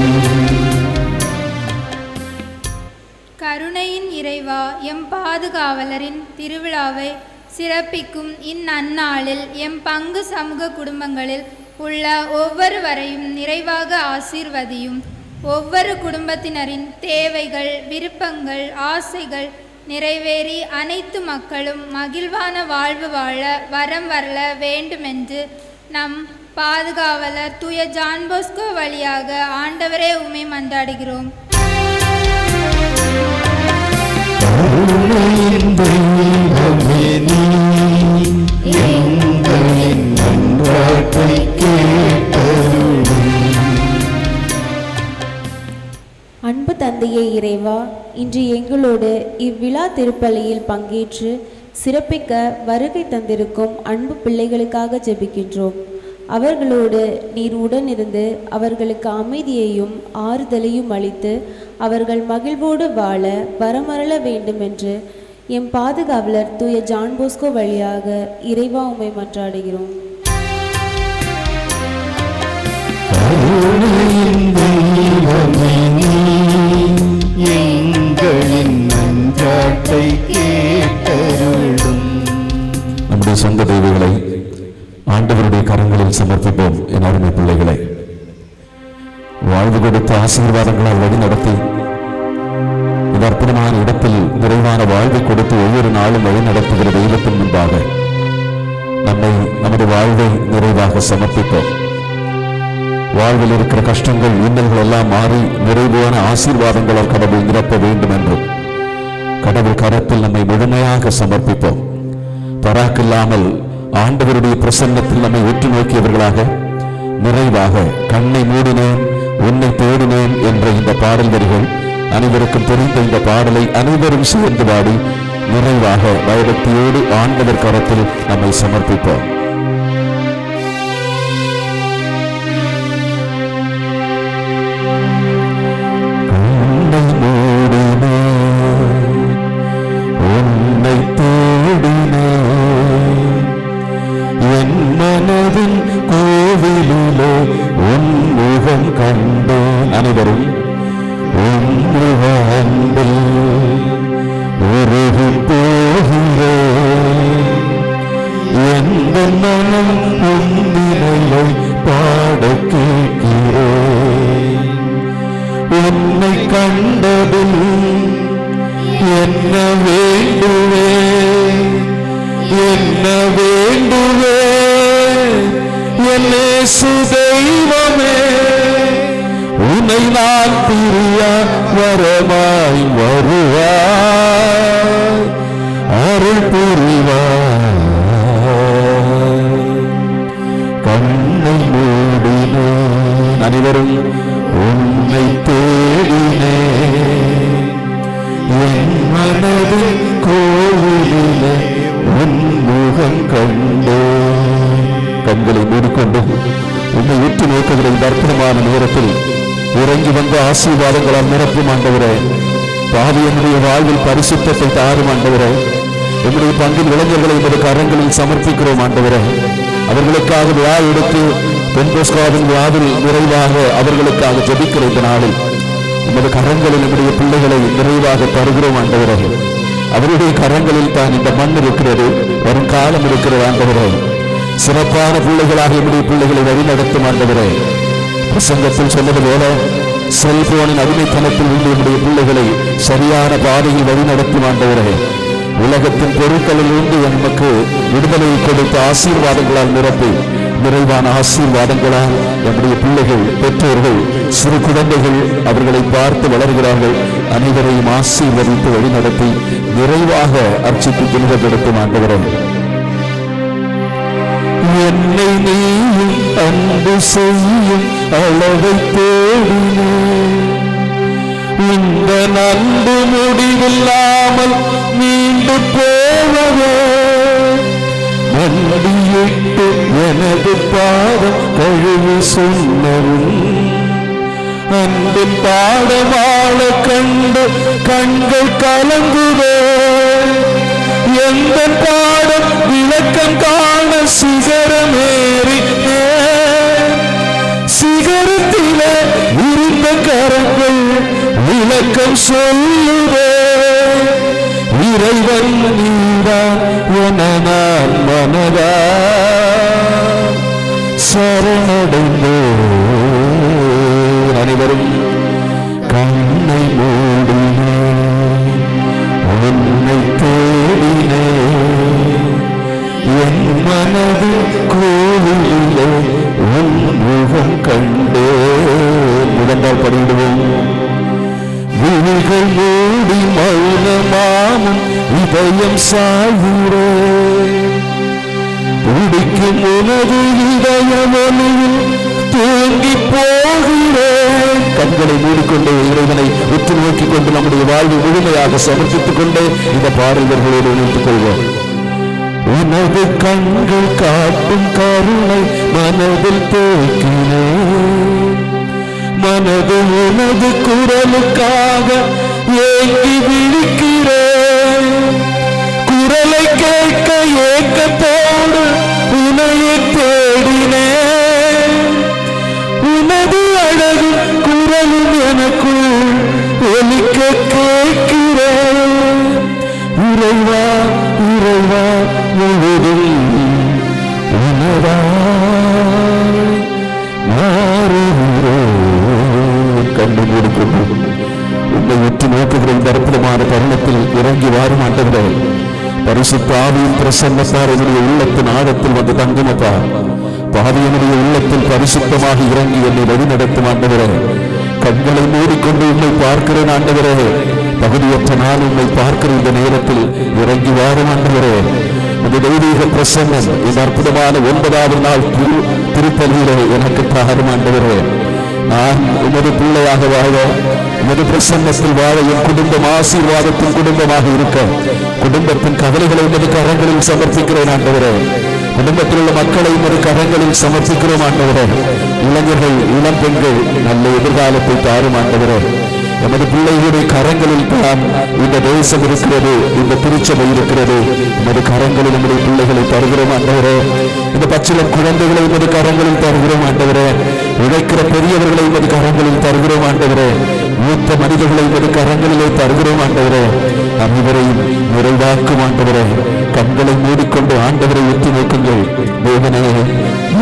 கருணையின் இறைவா, எம் பாதுகாவலரின் திருவிழாவை சிறப்பிக்கும் இந்நன்னாளில் எம் பங்கு சமூக குடும்பங்களில் உள்ள ஒவ்வொருவரையும் நிறைவாக ஆசீர்வதியும். ஒவ்வொரு குடும்பத்தினரின் தேவைகள், விருப்பங்கள், ஆசைகள் நிறைவேறி அனைத்து மக்களும் மகிழ்வான வாழ்வு வாழ வரம் வரல வேண்டுமென்று நம் பாதுகாவலர் தூய ஜான் போஸ்கோ வழியாக ஆண்டவரே உம்மை மன்றாடுகிறோம். கருணையின் தெய்வமே நீ, எங்களின் மன்றாட்டை கேட்டருளும். அன்பு தந்தையே இறைவா, இன்று எங்களோடு இவ்விழா திருப்பலியில் பங்கேற்று சிறப்பிக்க வருகை தந்திருக்கும் அன்பு பிள்ளைகளுக்காக ஜெபிக்கின்றோம். அவர்களோடு நீர் உடனிருந்து அவர்களுக்கு அமைதியையும் ஆறுதலையும் அளித்து அவர்கள் மகிழ்வோடு வாழ வரமருள வேண்டும் என்று எம் பாதுகாவலர் தூய ஜான் போஸ்கோ வழியாக இறைவா உம்மை மன்றாடுகிறோம். கருணையின் தெய்வமே நீ, எங்களின் மன்றாட்டை கேட்டருளும். நம்முடைய சொந்த தெய்வங்களை ஆண்டவருடைய கரங்களில் சமர்ப்பிப்போம். என் அருமை பிள்ளைகளை, வாழ்வு கொடுத்த ஆசீர்வாதங்களால் வழி நடத்தி இந்த அற்புதமான இடத்தில் நிறைவான வாழ்வை கொடுத்து ஒவ்வொரு நாளும் வழி நடத்துகிற தெய்வத்தின் முன்பாக நமது வாழ்வை நிறைவாக சமர்ப்பிப்போம். வாழ்வில் இருக்கிற கஷ்டங்கள், இன்னல்கள் எல்லாம் மாறி நிறைவான ஆசீர்வாதங்களால் கடவுள் நிரப்ப வேண்டும் என்றும் கடவுள் கரத்தில் நம்மை முழுமையாக சமர்ப்பிப்போம். பராக்கில்லாமல் ஆண்டவருடைய பிரசன்னத்தில் நம்மை உற்று நோக்கியவர்களாக நிறைவாக கண்ணை மூடினேன் உன்னை தேடினேன் என்ற இந்த பாடல் வரிகள் அனைவருக்கும் தெரிந்த இந்த பாடலை அனைவரும் சேர்ந்து பாடி நிறைவாக பயபக்தியோடு ஆண்டவர் கரத்தில் நம்மை சமர்ப்பிப்போம். உன்னை தேடினேன் என் மனதின் கோவிலிலே உன் முகம் கண்டேன். அனைவரும் அன்பில் உருகி போகிறேன். எந்த மனம் உன்னிலை பாட கேட்கிறேன். உன்னை கண்டதில் என்ன வேண்டுவேன், என்ன வேண்டுவேன் என் இயேசு தெய்வமே. உன்னை நான் பிரிய வரமாய் வருவாய், அருள் புரிவாய். கண்ணை மூடினேன், அனைவரும் உன்னை தேடினேன். என் மனதின் கோவிலிலே உன் முகம் கண்டேன். கண்களை மூடிக்கொண்டு உன்னை உற்று நோக்குகிற இந்த அற்புதமான நேரத்தில் இறங்கி வந்த ஆசீர்வாதங்களால் நிரப்பும் ஆண்டவரே. பாவி என்னுடைய வாழ்வில் பரிசுத்தத்தை தாரும் ஆண்டவரே. உங்களுடைய பங்கில் இளைஞர்களை உமது கரங்களில் சமர்ப்பிக்கிறோம் ஆண்டவரே. அவர்களுக்காக விழா எடுத்து பென்போஸ்காவின் விழாவில் நிறைவாக அவர்களுக்காக ஜெபிக்கிற இந்த நாளில் உமது கரங்களில் நம்முடைய பிள்ளைகளை நிறைவாக தருகிறோம் ஆண்டவரே. அவருடைய கரங்களில் தான் இந்த மண் இருக்கிறது, வரும் காலம் இருக்கிறது ஆண்டவரே. சிறப்பான பிள்ளைகளாக நம்முடைய பிள்ளைகளை வழிநடத்தும் ஆண்டவரே. பிரசங்கத்தில் சொன்னது போல செல்போனின் அடிமைத்தனத்தில் உள்ள நம்முடைய பிள்ளைகளை சரியான பாதையில் வழிநடத்தும் ஆண்டவரே. உலகத்தின் பொருட்களில் இருந்து நமக்கு விடுதலையை கொடுத்த ஆசீர்வாதங்களால் நிரப்பி நிறைவான ஆசீர்வாதங்களால் நம்முடைய பிள்ளைகள், பெற்றோர்கள், சிறு குழந்தைகள் அவர்களை பார்த்து வளர்கிறார்கள். அனைவரையும் ஆசீர்வதித்து வழிநடத்தி நிறைவாக அர்ச்சித்து புனிதப்படுத்தும் ஆண்டவரே. என்னை நீயும் அன்பு செய்யும் அளவை தேடினே, இந்த நன்பு முடிவில்லாமல் மீண்டு போவதே. மண்டியிட்டு எனது பாதம் கழுவி சொன்னவும் அன்பின் பாடவாழ கண்டு கண்கள் கலங்குவே. எந்த பாடம் விளக்கம் காண சிகரமேறி சிகரத்திலே விரிந்த கரங்கள் விளக்கம் சொல்லுவே. இறைவன் நீதான் என நான் மனதா சரணடைந்தோ. அனைவரும் கண்ணை மூடினே, உன்னை தேடினே, என் மனது கோவிலே உன் முகம் கண்டே. முதன்றால் படிடுவோம். விழிகள் மூடி மௌனமாமும் இதயம் சாயுரே, பிடிக்கும் உனது இதய ஒளியில் தூங்கி போகிறேன். கண்களை மூடிக்கொண்டு இறைவனை உற்று நோக்கிக் கொண்டு நம்முடைய வாழ்வை முழுமையாக சமர்ப்பித்துக் கொண்டு இந்த பாடல்களோடு இணைத்துக் கொள்வோம். உனது கண்கள் காட்டும் கருணை மனதில் தேக்கினேன், மனது உனது குரலுக்காக ஏங்கி விழிக்கிறேன். குரலை கேட்க ஏக்கத்தோடு உனையை தேடினேன். உனது அழகு குரலும் எனக்குள் ஒலிக்க கேட்கிறேன். இறைவா இறைவா முழுதும் உனதா கண்டு மூடிக்கொண்டு உங்களை உற்று நோக்குகிற இந்த அற்புதமான தருணத்தில் இறங்கி வாரும் ஆண்டவரே. பரிசுத்த ஆவியின் பிரசன்னத்தார் என்னுடைய உள்ளத்தின் ஆழத்தில் வந்து தங்குமப்பா. பாவி என்னுடைய உள்ளத்தில் பரிசுத்தமாக இறங்கி என்னை வழிநடத்தும் ஆண்டவரே. கண்களை மூடிக்கொண்டு உண்மை பார்க்கிறேன் ஆண்டவரே. தகுதியற்ற நான் உண்மை பார்க்கிற இந்த நேரத்தில் இறங்கி வாரும் ஆண்டவரே. இந்த தெய்வீக பிரசன்னம் இந்த அற்புதமான 9வது நாள் திருப்பலியிலே எனக்கு தாரும் ஆண்டவரே. நான் உமது பிள்ளையாக வாழ, உமது பிரசன்னத்தில் வாழ, என் குடும்பம் ஆசீர்வாதத்தின் குடும்பமாக இருக்க, குடும்பத்தின் கவலைகளை உமது கரங்களில் சமர்ப்பிக்கிறேன் ஆண்டவரே. குடும்பத்தில் உள்ள மக்களை உமது கரங்களில் சமர்ப்பிக்கிறோம் ஆண்டவரே. இளைஞர்கள், இளம் பெண்கள் நல்ல எதிர்காலத்தை தாரும் ஆண்டவரே. நமது பிள்ளைகளுடைய கரங்களில் தான் இந்த தேசம் இருக்கிறது, இந்த திருச்சபை இருக்கிறது. நமது கரங்களில் நம்முடைய பிள்ளைகளை தருகிறோம் ஆண்டவரே. இந்த பச்சிளம் குழந்தைகளை உமது கரங்களில் தருகிறோம் ஆண்டவரே. உழைக்கிற பெரியவர்களை உமது கரங்களில் தருகிறோம் ஆண்டவரே. மூத்த மனிதர்களை உமது கரங்களிலே தருகிறோம் ஆண்டவரே. அனைவரையும் நிறைவாக்கும் ஆண்டவரே. கண்களை மூடிக்கொண்டு ஆண்டவரை உற்று நோக்குங்கள். தேவனே,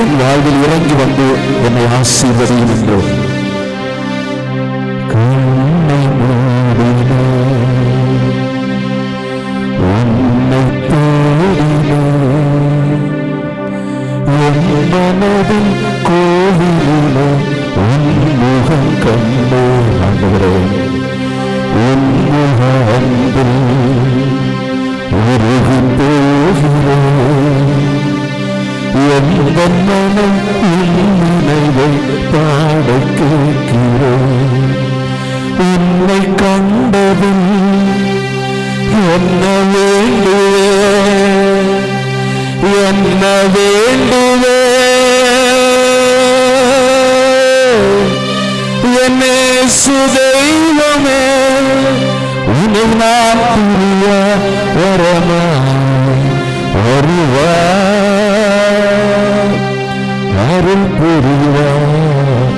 என் வாழ்வில் இறங்கி வந்து என்னை ஆசீர்வதியும் என்றோம். கண்ணை மூடினே, உன்னை தேடினே, என் மனதின் கோவிலிலே உன் முகம் கண்டே. ஆண்டவரே, உன் முக அன்பில் உருகி போகிறேன். எந்த மனம் நினைவை பாட கேட்கிறேன். உன்னை கண்டதும் என்ன வேண்டுவே, என்ன வேண்டுவே, என்னே சுதெய்வமே, உன்னை நான் புரிய வரமா வருவார், அருள் புரிவார்.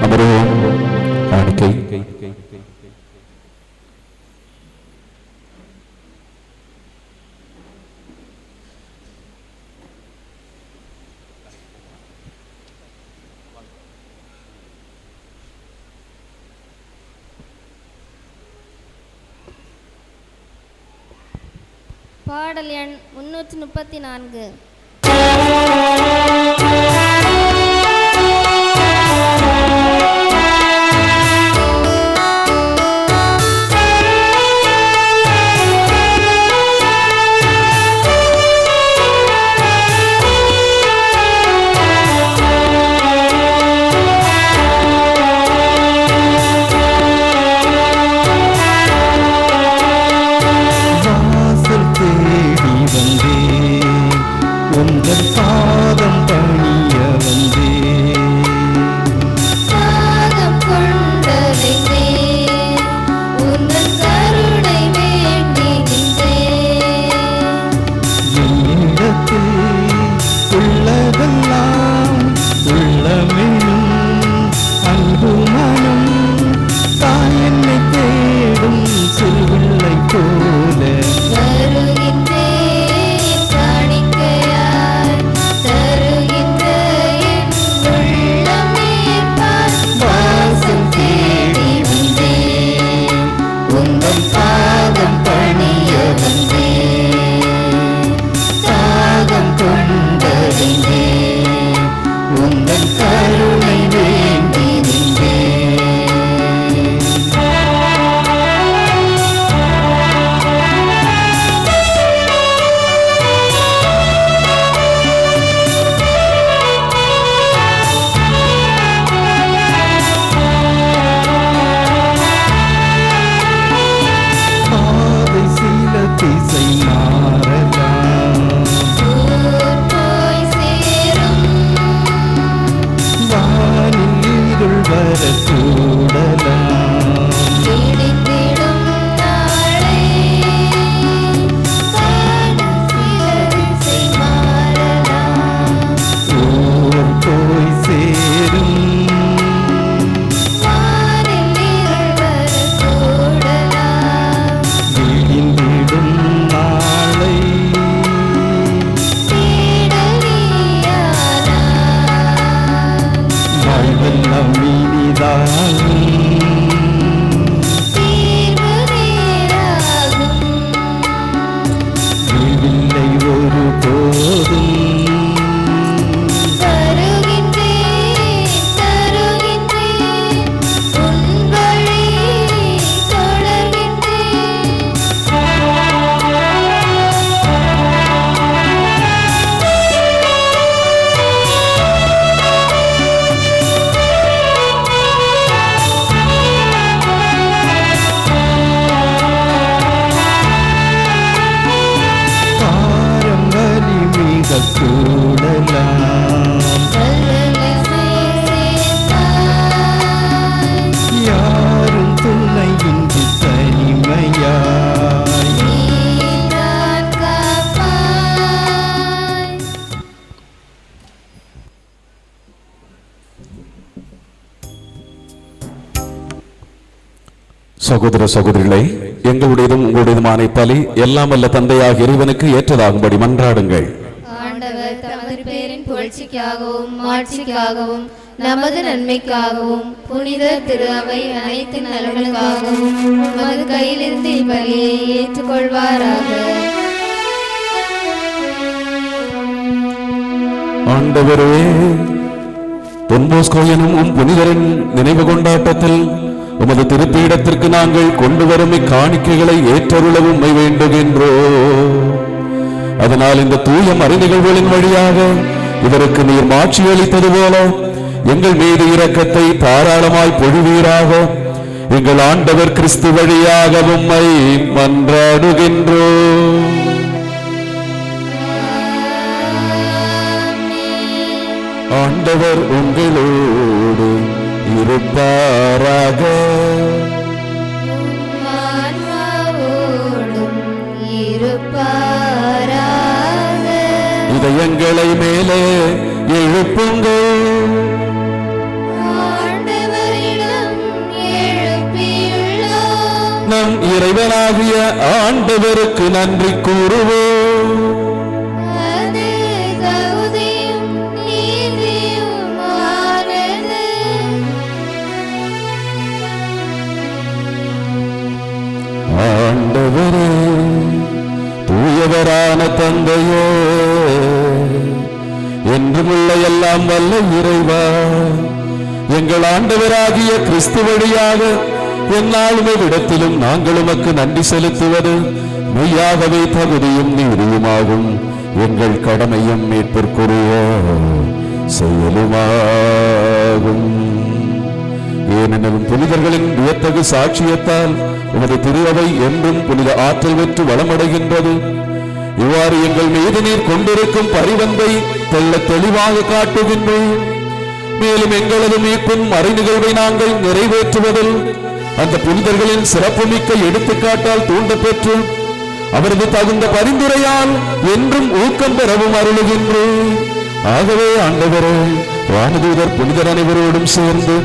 அமருவோம். காணிக்கை. பாடல் எண் 334. உங்கள் பாதம் பணிய வந்தேன். பாதம் கொண்டடைந்தேன், உந்தன் கருணை வேண்டுகின்றேன். என்னிடத்தில் உள்ளதெல்லாம் உள்ளமெனும் அன்பு மனம் தான் என்னை தேடும் சிறுவில்லை போல சகோதர சகோதரிகளே, எங்களுடையதும் உங்களுடையதுமான பலி எல்லாம் வல்ல தந்தையாக இறைவனுக்கு ஏற்றதாகும்படி மன்றாடுங்கள். ஆண்டவர் தமது பேரின் புகழ்ச்சிக்காகவும் மாட்சிக்காகவும் நமது நன்மைக்காகவும் புனித திரு அவை அனைத்து நலன்களுக்காகவும் நமது கையிலிருந்து இப்பலியை ஏற்றுக்கொள்வாராக. ஆண்டவரே, பொன் போஸ்கோ எனும் புனிதரின் நினைவு கொண்டாட்டத்தில் உமது திருப்பீடத்திற்கு நாங்கள் கொண்டு வரும் காணிக்கைகளை ஏற்றருளவும் உம்மை வேண்டுகின்றோ. அதனால் இந்த தூய மறைநிகழ்வுகளின் வழியாக இவருக்கு நீர் மாட்சி அளித்தது போல எங்கள் மீது இரக்கத்தை தாராளமாய் பொழிவீராக. எங்கள் ஆண்டவர் கிறிஸ்து வழியாக உம்மை மன்றாடுகின்றோ. ஆண்டவர் உங்களோடு இருப்பாராக. கரங்களை மேலே எழுப்புங்கள். நம் இறைவனாகிய ஆண்டவருக்கு நன்றி கூறுவோம். ஆண்டவரே, தூயவரான தந்தையே, என்றுமுள்ள எல்லாம் வல்ல இறைவா, எங்கள் ஆண்டவராகிய கிறிஸ்து வழியாக எந்நாளும் இடத்திலும் நாங்கள் உமக்கு நன்றி செலுத்துவது மெய்யாகவே தகுதியும் நீதியுமாகும். எங்கள் கடமையும் மீட்பிற்குரிய செயலுமாகும். ஏனெனில் புனிதர்களின் வியத்தகு சாட்சியத்தால் உமது திரு அவை என்றும் புனித ஆற்றல் பெற்று வளமடைகின்றது. இவ்வாறு எங்கள் மீது நீர் கொண்டிருக்கும் பரிவன்பை தெள்ள தெளிவாக காட்டுகின்றோம். மேலும் எங்களது மீட்பின் மறை நிகழ்வை நாங்கள் நிறைவேற்றுவதில் அந்த புனிதர்களின் சிறப்புமிக்க எடுத்துக்காட்டால் தூண்டப்பெற்று அவரது தகுந்த பரிந்துரையால் என்றும் ஊக்கம் பெறவும் அருளுகின்றோம். ஆகவே ஆண்டவரே, வானதூதர் புனிதர் அனைவரோடும் சேர்ந்து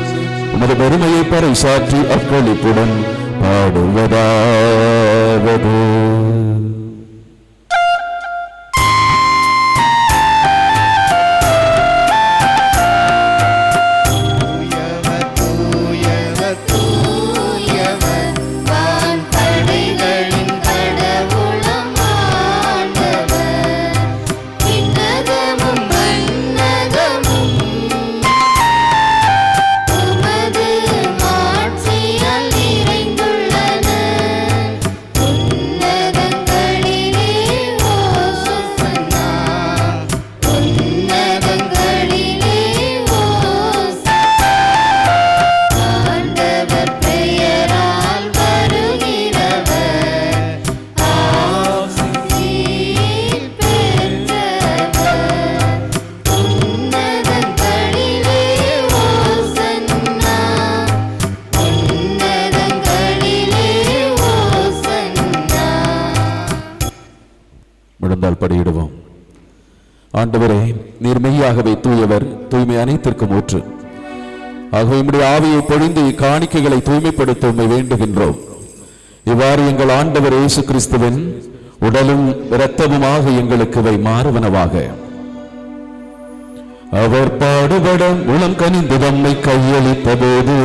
உமது பெருமையை பறைசாற்றி அக்களிப்புடன் பாடுவதாவது. படியிடுவோம். ஆண்டவரே, நீர் மெய்யாகவே தூயவர், தூய்மை அனைத்திற்கும் ஊற்று. ஆகவே உம்முடைய ஆவியை பொழிந்து காணிக்கைகளை தூய்மைப்படுத்த உம்மை வேண்டுகின்றோம். இவ்வாறு எங்கள் ஆண்டவர் இயேசு கிறிஸ்துவின் உடலும் இரத்தமுமாக எங்களுக்கு இவை மாறுவனவாக. அவர் பாடுபட உளம் கனிந்து தம்மை கையளித்த போது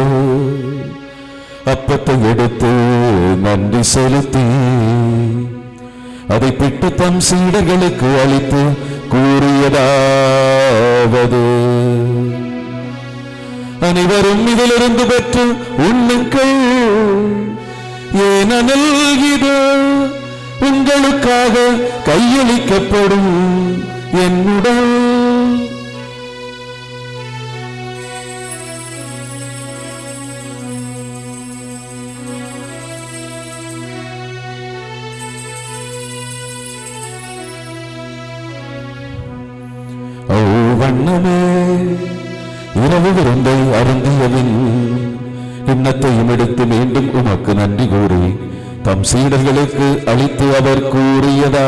அப்பத்தை எடுத்து நன்றி செலுத்தி அதை பிட்டு தம் சீடர்களுக்கு அளித்து கூறியதாவது: அனைவரும் இதிலிருந்து பெற்று உண்ணுங்கள், ஏனெனில் இது உங்களுக்காக கையளிக்கப்படும் என் உடல். வண்ணமே இரவு விருந்தை அருந்தியவின் கிண்ணத்தையும் எடுத்து மீண்டும் உமக்கு நன்றி கூறி தம் சீடர்களுக்கு அளித்து அவர் கூறியதாவது: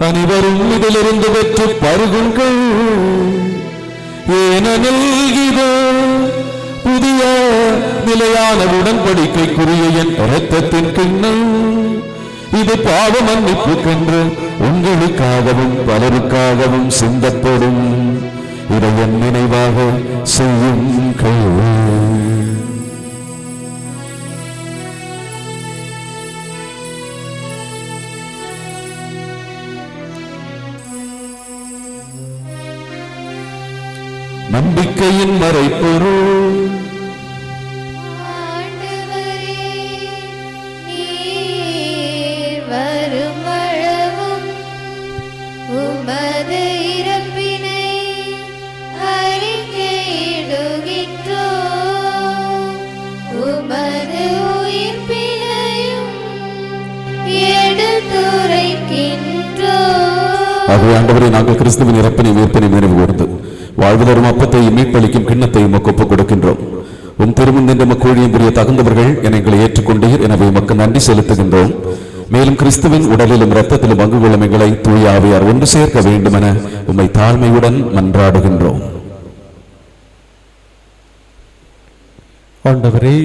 அனைவரும் இதிலிருந்து பெற்று பருகுங்கள், ஏனெனில் இது புதிய நிலையான உடன்படிக்கைக்குரிய என் இரத்தத்தின் கிண்ணம். இது பாவ மன்னிப்புக்கென்று உங்களுக்காகவும் பலருக்காகவும் சிந்தப்படும். இதை என் நினைவாக செய்யுங்கள். நம்பிக்கையின் மறைப்பொருள் ஆகவே ஆண்டவரை, நாங்கள் கிறிஸ்துவின் இறப்பினை உயிர்ப்பினை நினைவு கூர்ந்து வாழ்வதரும் அப்பத்தையும் மீட்பளிக்கும் கிண்ணத்தையும் ஒப்புக் கொடுக்கின்றோம். உம் திருமுன் நின்று மக்களியும் புரிய தகுந்தவர்கள் என எங்களை ஏற்றுக்கொண்டீர். எனவே உமக்கு நன்றி செலுத்துகின்றோம். மேலும் கிறிஸ்துவின் உடலிலும் இரத்தத்திலும் பங்கு கொள்ளும் எங்களை தூய ஆவியார் ஒன்று சேர்க்க வேண்டும் என உம்மை தாழ்மையுடன் மன்றாடுகின்றோம். ஆண்டவரே,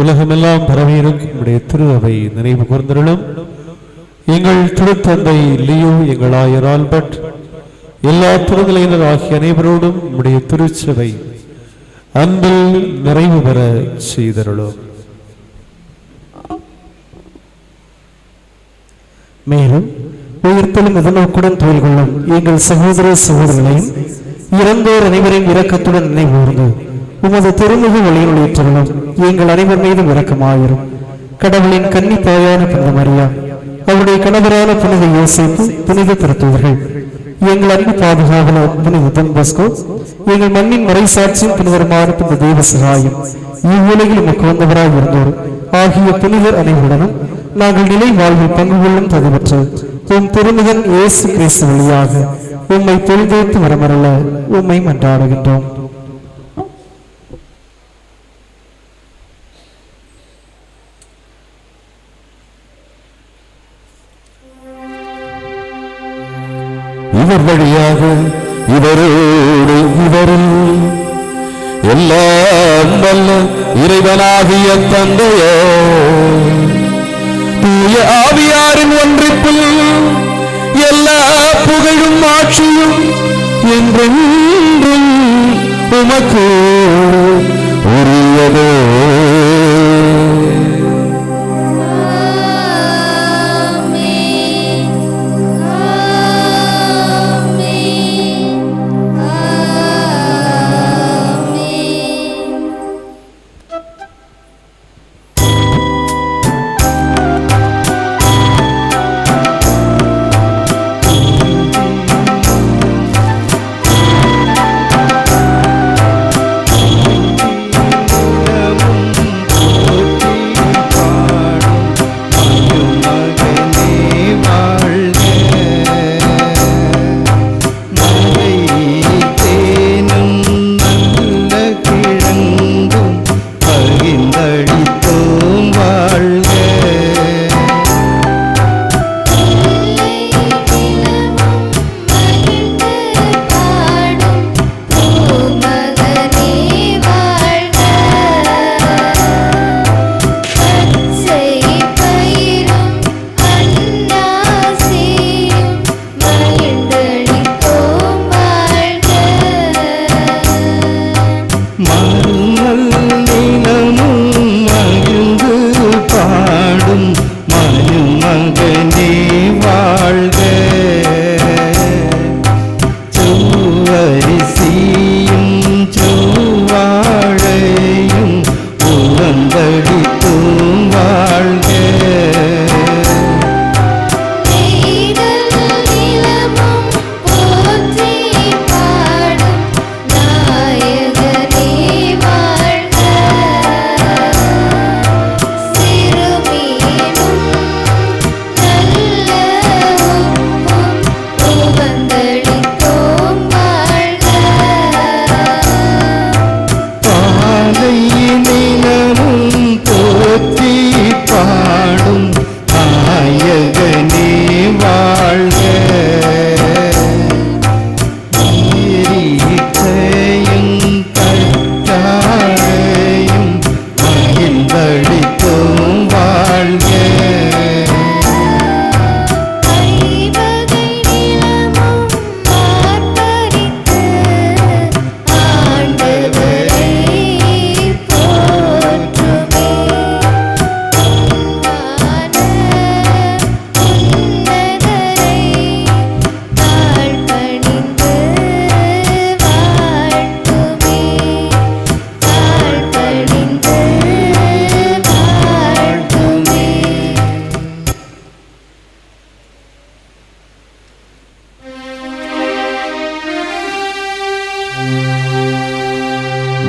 உலகமெல்லாம் பரவியிருக்கும் உடைய திரு அவை நினைவு கூர்ந்தருளும். எங்கள் திருத்தந்தை லியோ, எங்கள் ஆயர் ஆல்பர்ட், எல்லா திருநிலையினர் ஆகிய அனைவரோடும் உடைய திருச்சபை அன்பில் நிறைவு பெற செய்தருளும். மேலும் உயிர்த்தலும் எதிர்நோக்குடன் தொழில் கொள்ளும் எங்கள் சகோதர சகோதரர்களையும் இறந்தோர் அனைவரையும் இரக்கத்துடன் நினைவுகூர்ந்து உமது திருமுக வழியில் ஏற்றலும் எங்கள் அனைவர் மீதும் இரக்கமாயிரும். கடவுளின் கன்னி தாயான புனித மரியா, அவருடைய கணவரான புனித யோசேப்பு, புனித திருத்தூதர்கள், எங்கள் அன்பு பாதுகாவலர் புனித டான் பாஸ்கோ, எங்கள் மண்ணின் மறைசாட்சியும் புனிதரமான புனித தெய்வ சகாயம், இவ்வுலகில் உமக்கு வந்தவராய் இருந்தோர் ஆகிய புனிதர் அனைவருடனும் நாங்கள் நிலை வாழ்வில் பங்கு கொள்ளும் தகுதிபெற்று உம் திருமகன் இயேசு கிறிஸ்து வழியாக உம்மை பொழுதேத்து வரமரல உம்மை மன்றாடுகின்றோம். இவர் வழியாக இவரோடு இவரில் எல்லாம் வல்ல இறைவனாகிய தந்தையே, தூய ஆவியாரின் ஒன்றிப்பில் எல்லா புகழும் ஆட்சியும் என்றென்றும் உமக்கு உரியதே.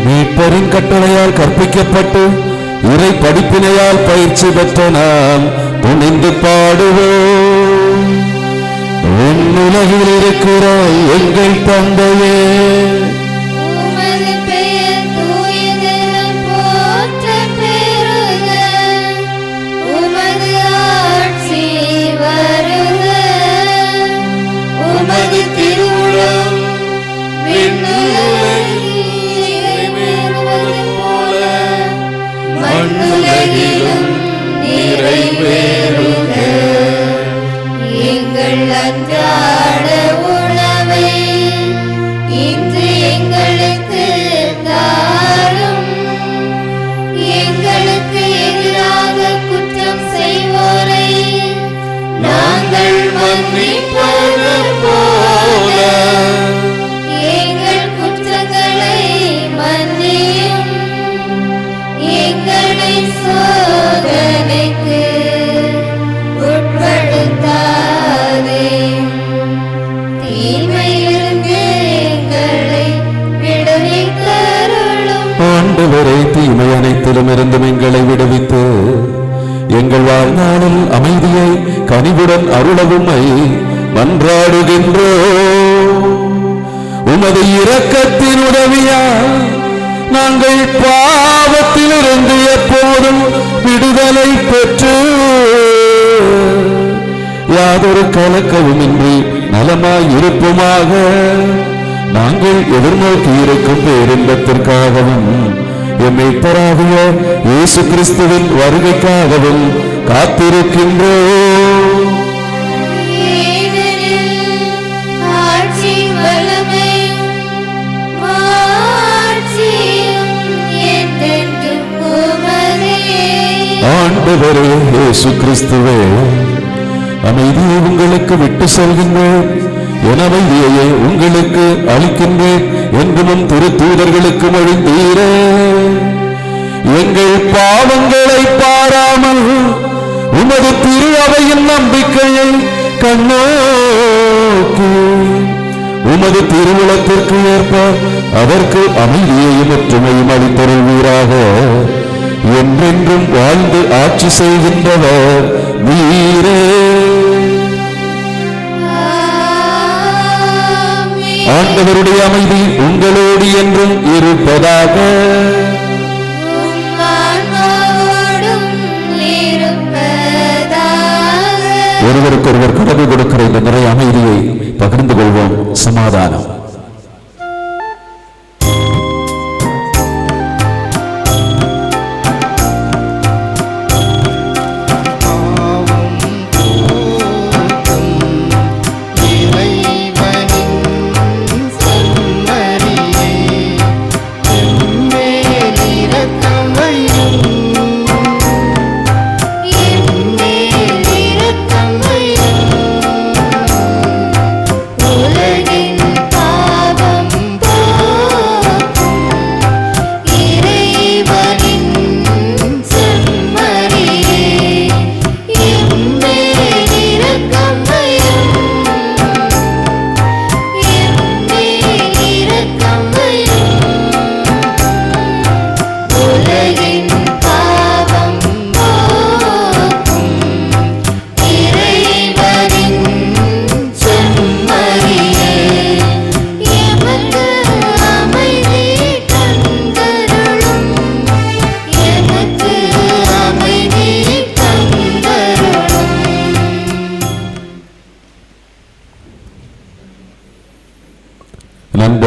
மீட்பரின் கட்டளையால் கற்பிக்கப்பட்டு இறை படிப்பினையால் பயிற்சி பெற்ற நாம் துணிந்து பாடுவோம். உலகில் இருக்கிற எங்கள் தந்தையே, உமது பெயர் தூயதென போற்ற பெறுக. உமது ஆட்சி உமது திருவுளம் விண்ணுலகில் நிறைவேறுவது போல மண்ணுலகிலும் நிறைவேறுக. எங்கள் அன்றாட உணவை இன்று எங்களுக்கு தாரும். எங்களுக்கு எதிராக குற்றம் செய்வோரை நாங்கள் மன்னிப்பது போல எங்கள் குற்றங்களை மன்னியும். எங்களை சோதனைக்கு உட்படுத்தாதே, தீமையிலிருந்து எங்களை விடுவித்தருளும். ஆண்டவரே, தீமை அனைத்திலும் இருந்தும் எங்களை விடுவித்து எங்கள் வாழ்நாளில் அமைதியை கனிவுடன் அருளவுமை மன்றாடுகின்றோ. உமது இரக்கத்தின் உதவியால் நாங்கள் பாவத்திலிருந்து எப்போதும் விடுதலை பெற்று யாதொரு கலக்கவுமின்றி நலமாய் இருப்புமாக. நாங்கள் எதிர்நோக்கி இருக்கும் பேரின்பத்திற்காகவும் எம்மை பெறாகிய இயேசு கிறிஸ்துவின் வருகைக்காகவும் காத்திருக்கின்றோம். ஆட்சி வல்லமையும் மாட்சியும் என்றென்றும் உமதே. ஆண்டவரே இயேசு கிறிஸ்துவே, அமைதியை உங்களுக்கு விட்டு செல்கின்றேன், என் அமைதியையே உங்களுக்கு அளிக்கின்றேன் என்றும் திருத்தூதர்களுக்கு மொழிந்தீரே. எங்கள் பாவங்களை பாராமல் உமது திரு அவையின் நம்பிக்கையை கண்ணோக்கி உமது திருவுளத்திற்கு ஏற்ப அதற்கு அமைதியையும் ஒற்றுமையும் அளித்தருள்வீராக. என்றென்றும் வாழ்ந்து ஆட்சி செய்கின்றவர் நீரே. ஆண்டவருடைய அமைதி உங்களோடு என்றும் இருப்பதாக. ஒருவருக்கொருவர் கடவுள் கொடுக்கிற இந்த நிறைய அமைதியை பகிர்ந்து கொள்வோம். சமாதானம்.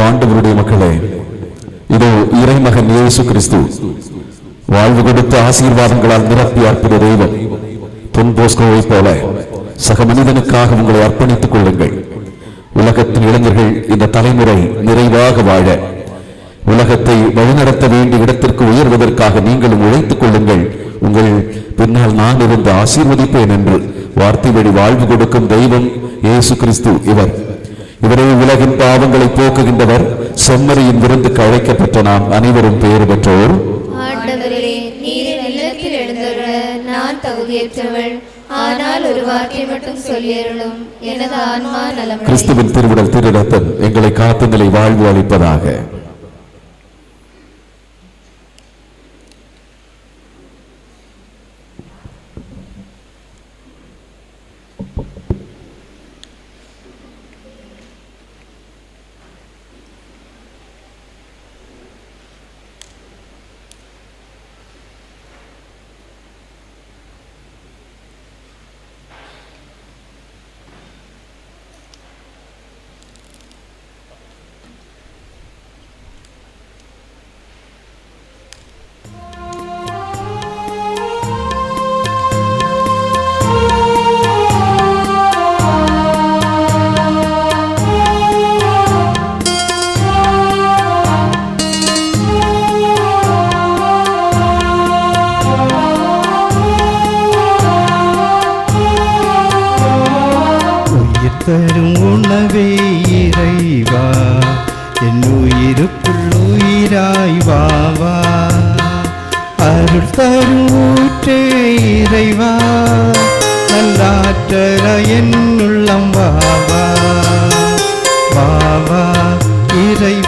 ஆண்டவருடைய மக்களே, இதோ இறைமகன் இயேசு கிறிஸ்து வாழ்வு கொடுத்த ஆசீர்வாதங்களால் நிரப்பி அற்புத தெய்வம் தொன் போஸ்கோவை போல சக மனிதனுக்காக உங்களை அர்ப்பணித்துக் கொள்ளுங்கள். உலகத்தின் இளைஞர்கள் இந்த தலைமுறை நிறைவாக வாழ உலகத்தை வழிநடத்த வேண்டிய இடத்திற்கு உயர்வதற்காக நீங்களும் உழைத்துக் கொள்ளுங்கள். உங்கள் பின்னால் நான் இருந்து ஆசீர்வதிப்பேன் என்று வார்த்தை வழி வாழ்வு கொடுக்கும் தெய்வம் இயேசு கிறிஸ்து இவரே உலகின் பாவங்களை போக்குகின்றவர். செம்மறியின் விருந்துக்கு அழைக்கப்பட்ட நாம் அனைவரும் பேறு பெற்றோர். ஆண்டவரே, நீர் வெள்ளத்தில் எழுந்தருள நான் தகுதியற்றவள், ஆனால் ஒரு வார்த்தை மட்டும் சொல்லியருளும், எனது ஆன்மா நலம். கிறிஸ்துவின் திருவுடல் திரு ரத்தம் எங்களை காத்து நிலை வாழ்வு அளிப்பதாக.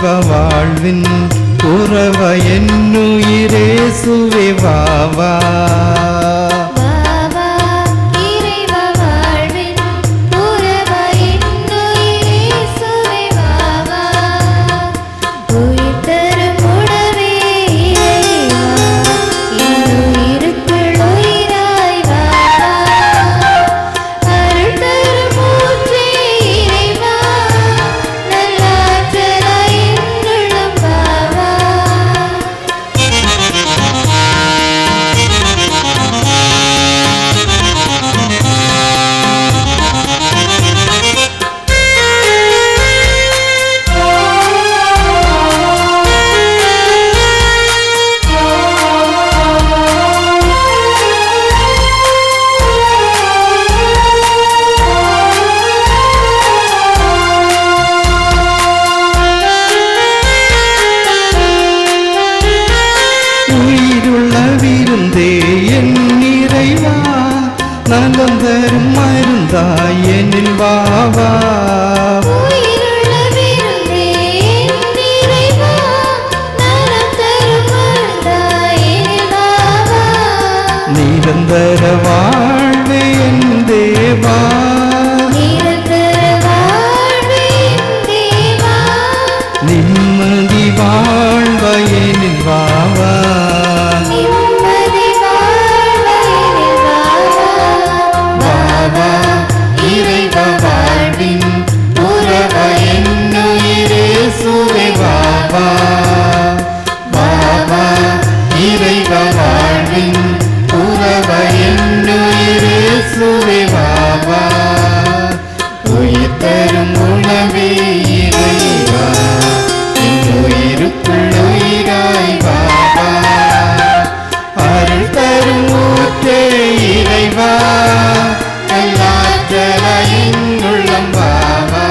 இறைவா வாழ்வின் உறவ என்னுயிரேசுவே வாவா நலந்தரும் மருந்தாய் எனில் வாவா நிரந்தர வாழ்வே என் தேவா நிம்மதி வாழ்வாய் எனில் வாவா இறைவா வாழ்வின் உறவ என்னுயிரேசுவே வாவா வாவா இறைவா வாழ்வின் உறவ என்னுயிரேசுவே வாவா உயிர் தரும் உணவே இறைவா என் உயிருக்குள் உயிராய் வாவா அருள் தரும் ஊற்றே இறைவா உள்ளம் வாவா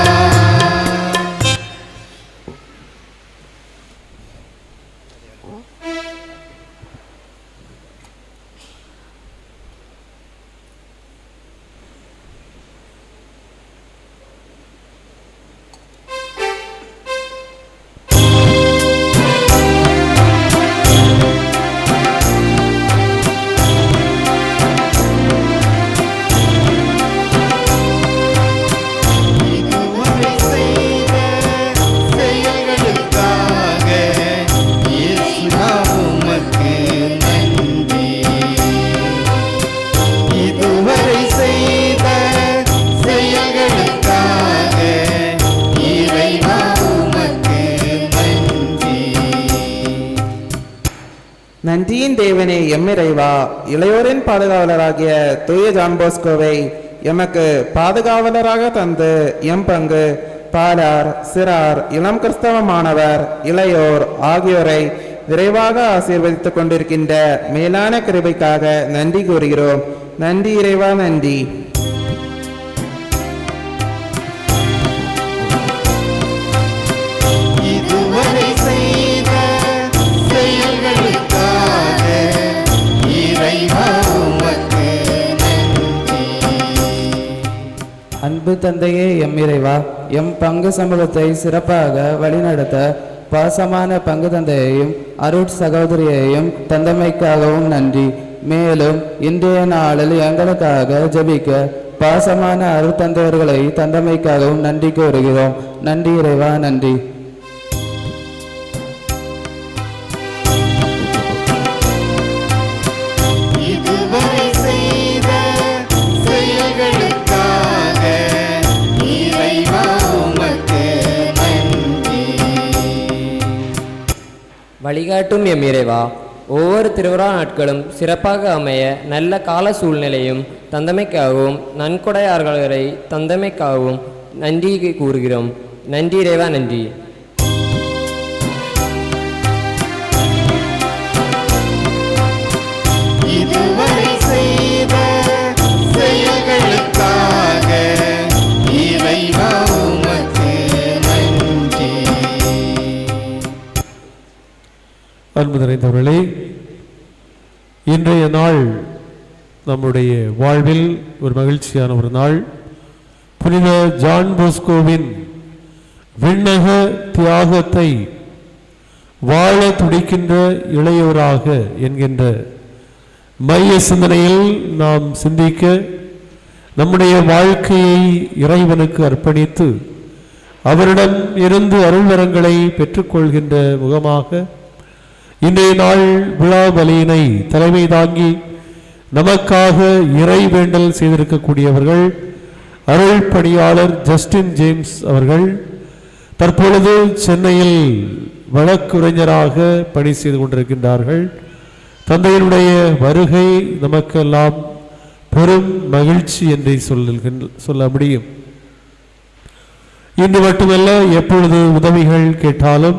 நன்றியின் தேவனே எம்மிறைவா இளையோரின் பாதுகாவலராகிய தூய ஜான்போஸ்கோவை எமக்கு பாதுகாவலராக தந்து எம் பங்கு பாலார் சிறார் இளம் கிறிஸ்தவ மாணவர் இளையோர் ஆகியோரை விரைவாக ஆசீர்வதித்துக் கொண்டிருக்கின்ற மேலான கிருபைக்காக நன்றி கூறுகிறோம். நன்றி இறைவா, நன்றி. அன்பு தந்தையே எம்மிறைவா, எம் பங்கு சமூகத்தை சிறப்பாக வழிநடத்த பாசமான பங்கு தந்தையையும் அருட் சகோதரியையும் தந்தமைக்காகவும் நன்றி. மேலும் இன்றைய நாளில் எங்களுக்காக ஜெபிக்க பாசமான அருட்தந்தையர்களை தந்தமைக்காகவும் நன்றி கூறுகிறோம். நன்றி இறைவா, நன்றி. வழிகாட்டும் எம் இறைவா, ஒவ்வொரு திருவிழா நாட்களும் சிறப்பாக அமைய நல்ல கால சூழ்நிலையும் தந்தமைக்காகவும் நன்கொடையாளர்களை தந்தமைக்காகவும் நன்றி கூறுகிறோம். நன்றி இறைவா, நன்றி. அன்பு நிறைந்தவர்களே, இன்றைய நாள் நம்முடைய வாழ்வில் ஒரு மகிழ்ச்சியான ஒரு நாள். புனித ஜான் போஸ்கோவின் விண்ணக தியாகத்தை வாழ துடிக்கின்ற இளையோராக என்கின்ற மைய சிந்தனையில் நாம் சிந்திக்க, நம்முடைய வாழ்க்கையை இறைவனுக்கு அர்ப்பணித்து அவரிடம் இருந்து அருள்வரங்களை பெற்றுக்கொள்கின்ற முகமாக இன்றைய நாள் விழா பலியினை தலைமை தாங்கி நமக்காக இறை வேண்டல் செய்திருக்கக்கூடியவர்கள் அருள் பணியாளர் ஜஸ்டின் ஜேம்ஸ் அவர்கள். தற்பொழுது சென்னையில் வழக்குரைஞராக பணி செய்து கொண்டிருக்கின்றார்கள். தந்தையினுடைய வருகை நமக்கெல்லாம் பெரும் மகிழ்ச்சி என்று சொல்ல முடியும். இன்று மட்டுமல்ல, எப்பொழுது உதவிகள் கேட்டாலும்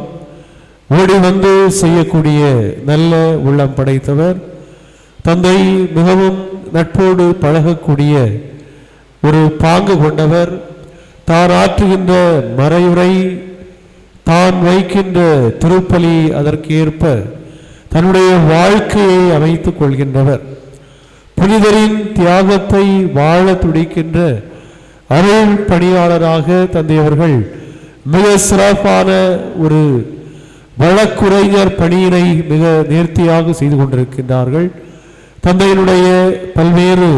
ஓடி வந்து செய்யக்கூடிய நல்ல உள்ளம் படைத்தவர். தந்தை மிகவும் நட்போடு பழகக்கூடிய ஒரு பாங்கு கொண்டவர். தான் ஆற்றுகின்ற மறையுரை, தான் வைக்கின்ற திருப்பலி, அதற்கேற்ப தன்னுடைய வாழ்க்கையை அமைத்துக் கொள்கின்றவர். புனிதரின் தியாகத்தை வாழ துடிக்கின்ற அருள் பணியாளராக தந்தையவர்கள் மிக சிறப்பான ஒரு வழக்குரைஞர் பணியினை மிக நேர்த்தியாக செய்து கொண்டிருக்கின்றார்கள். தந்தையினுடைய பல்வேறு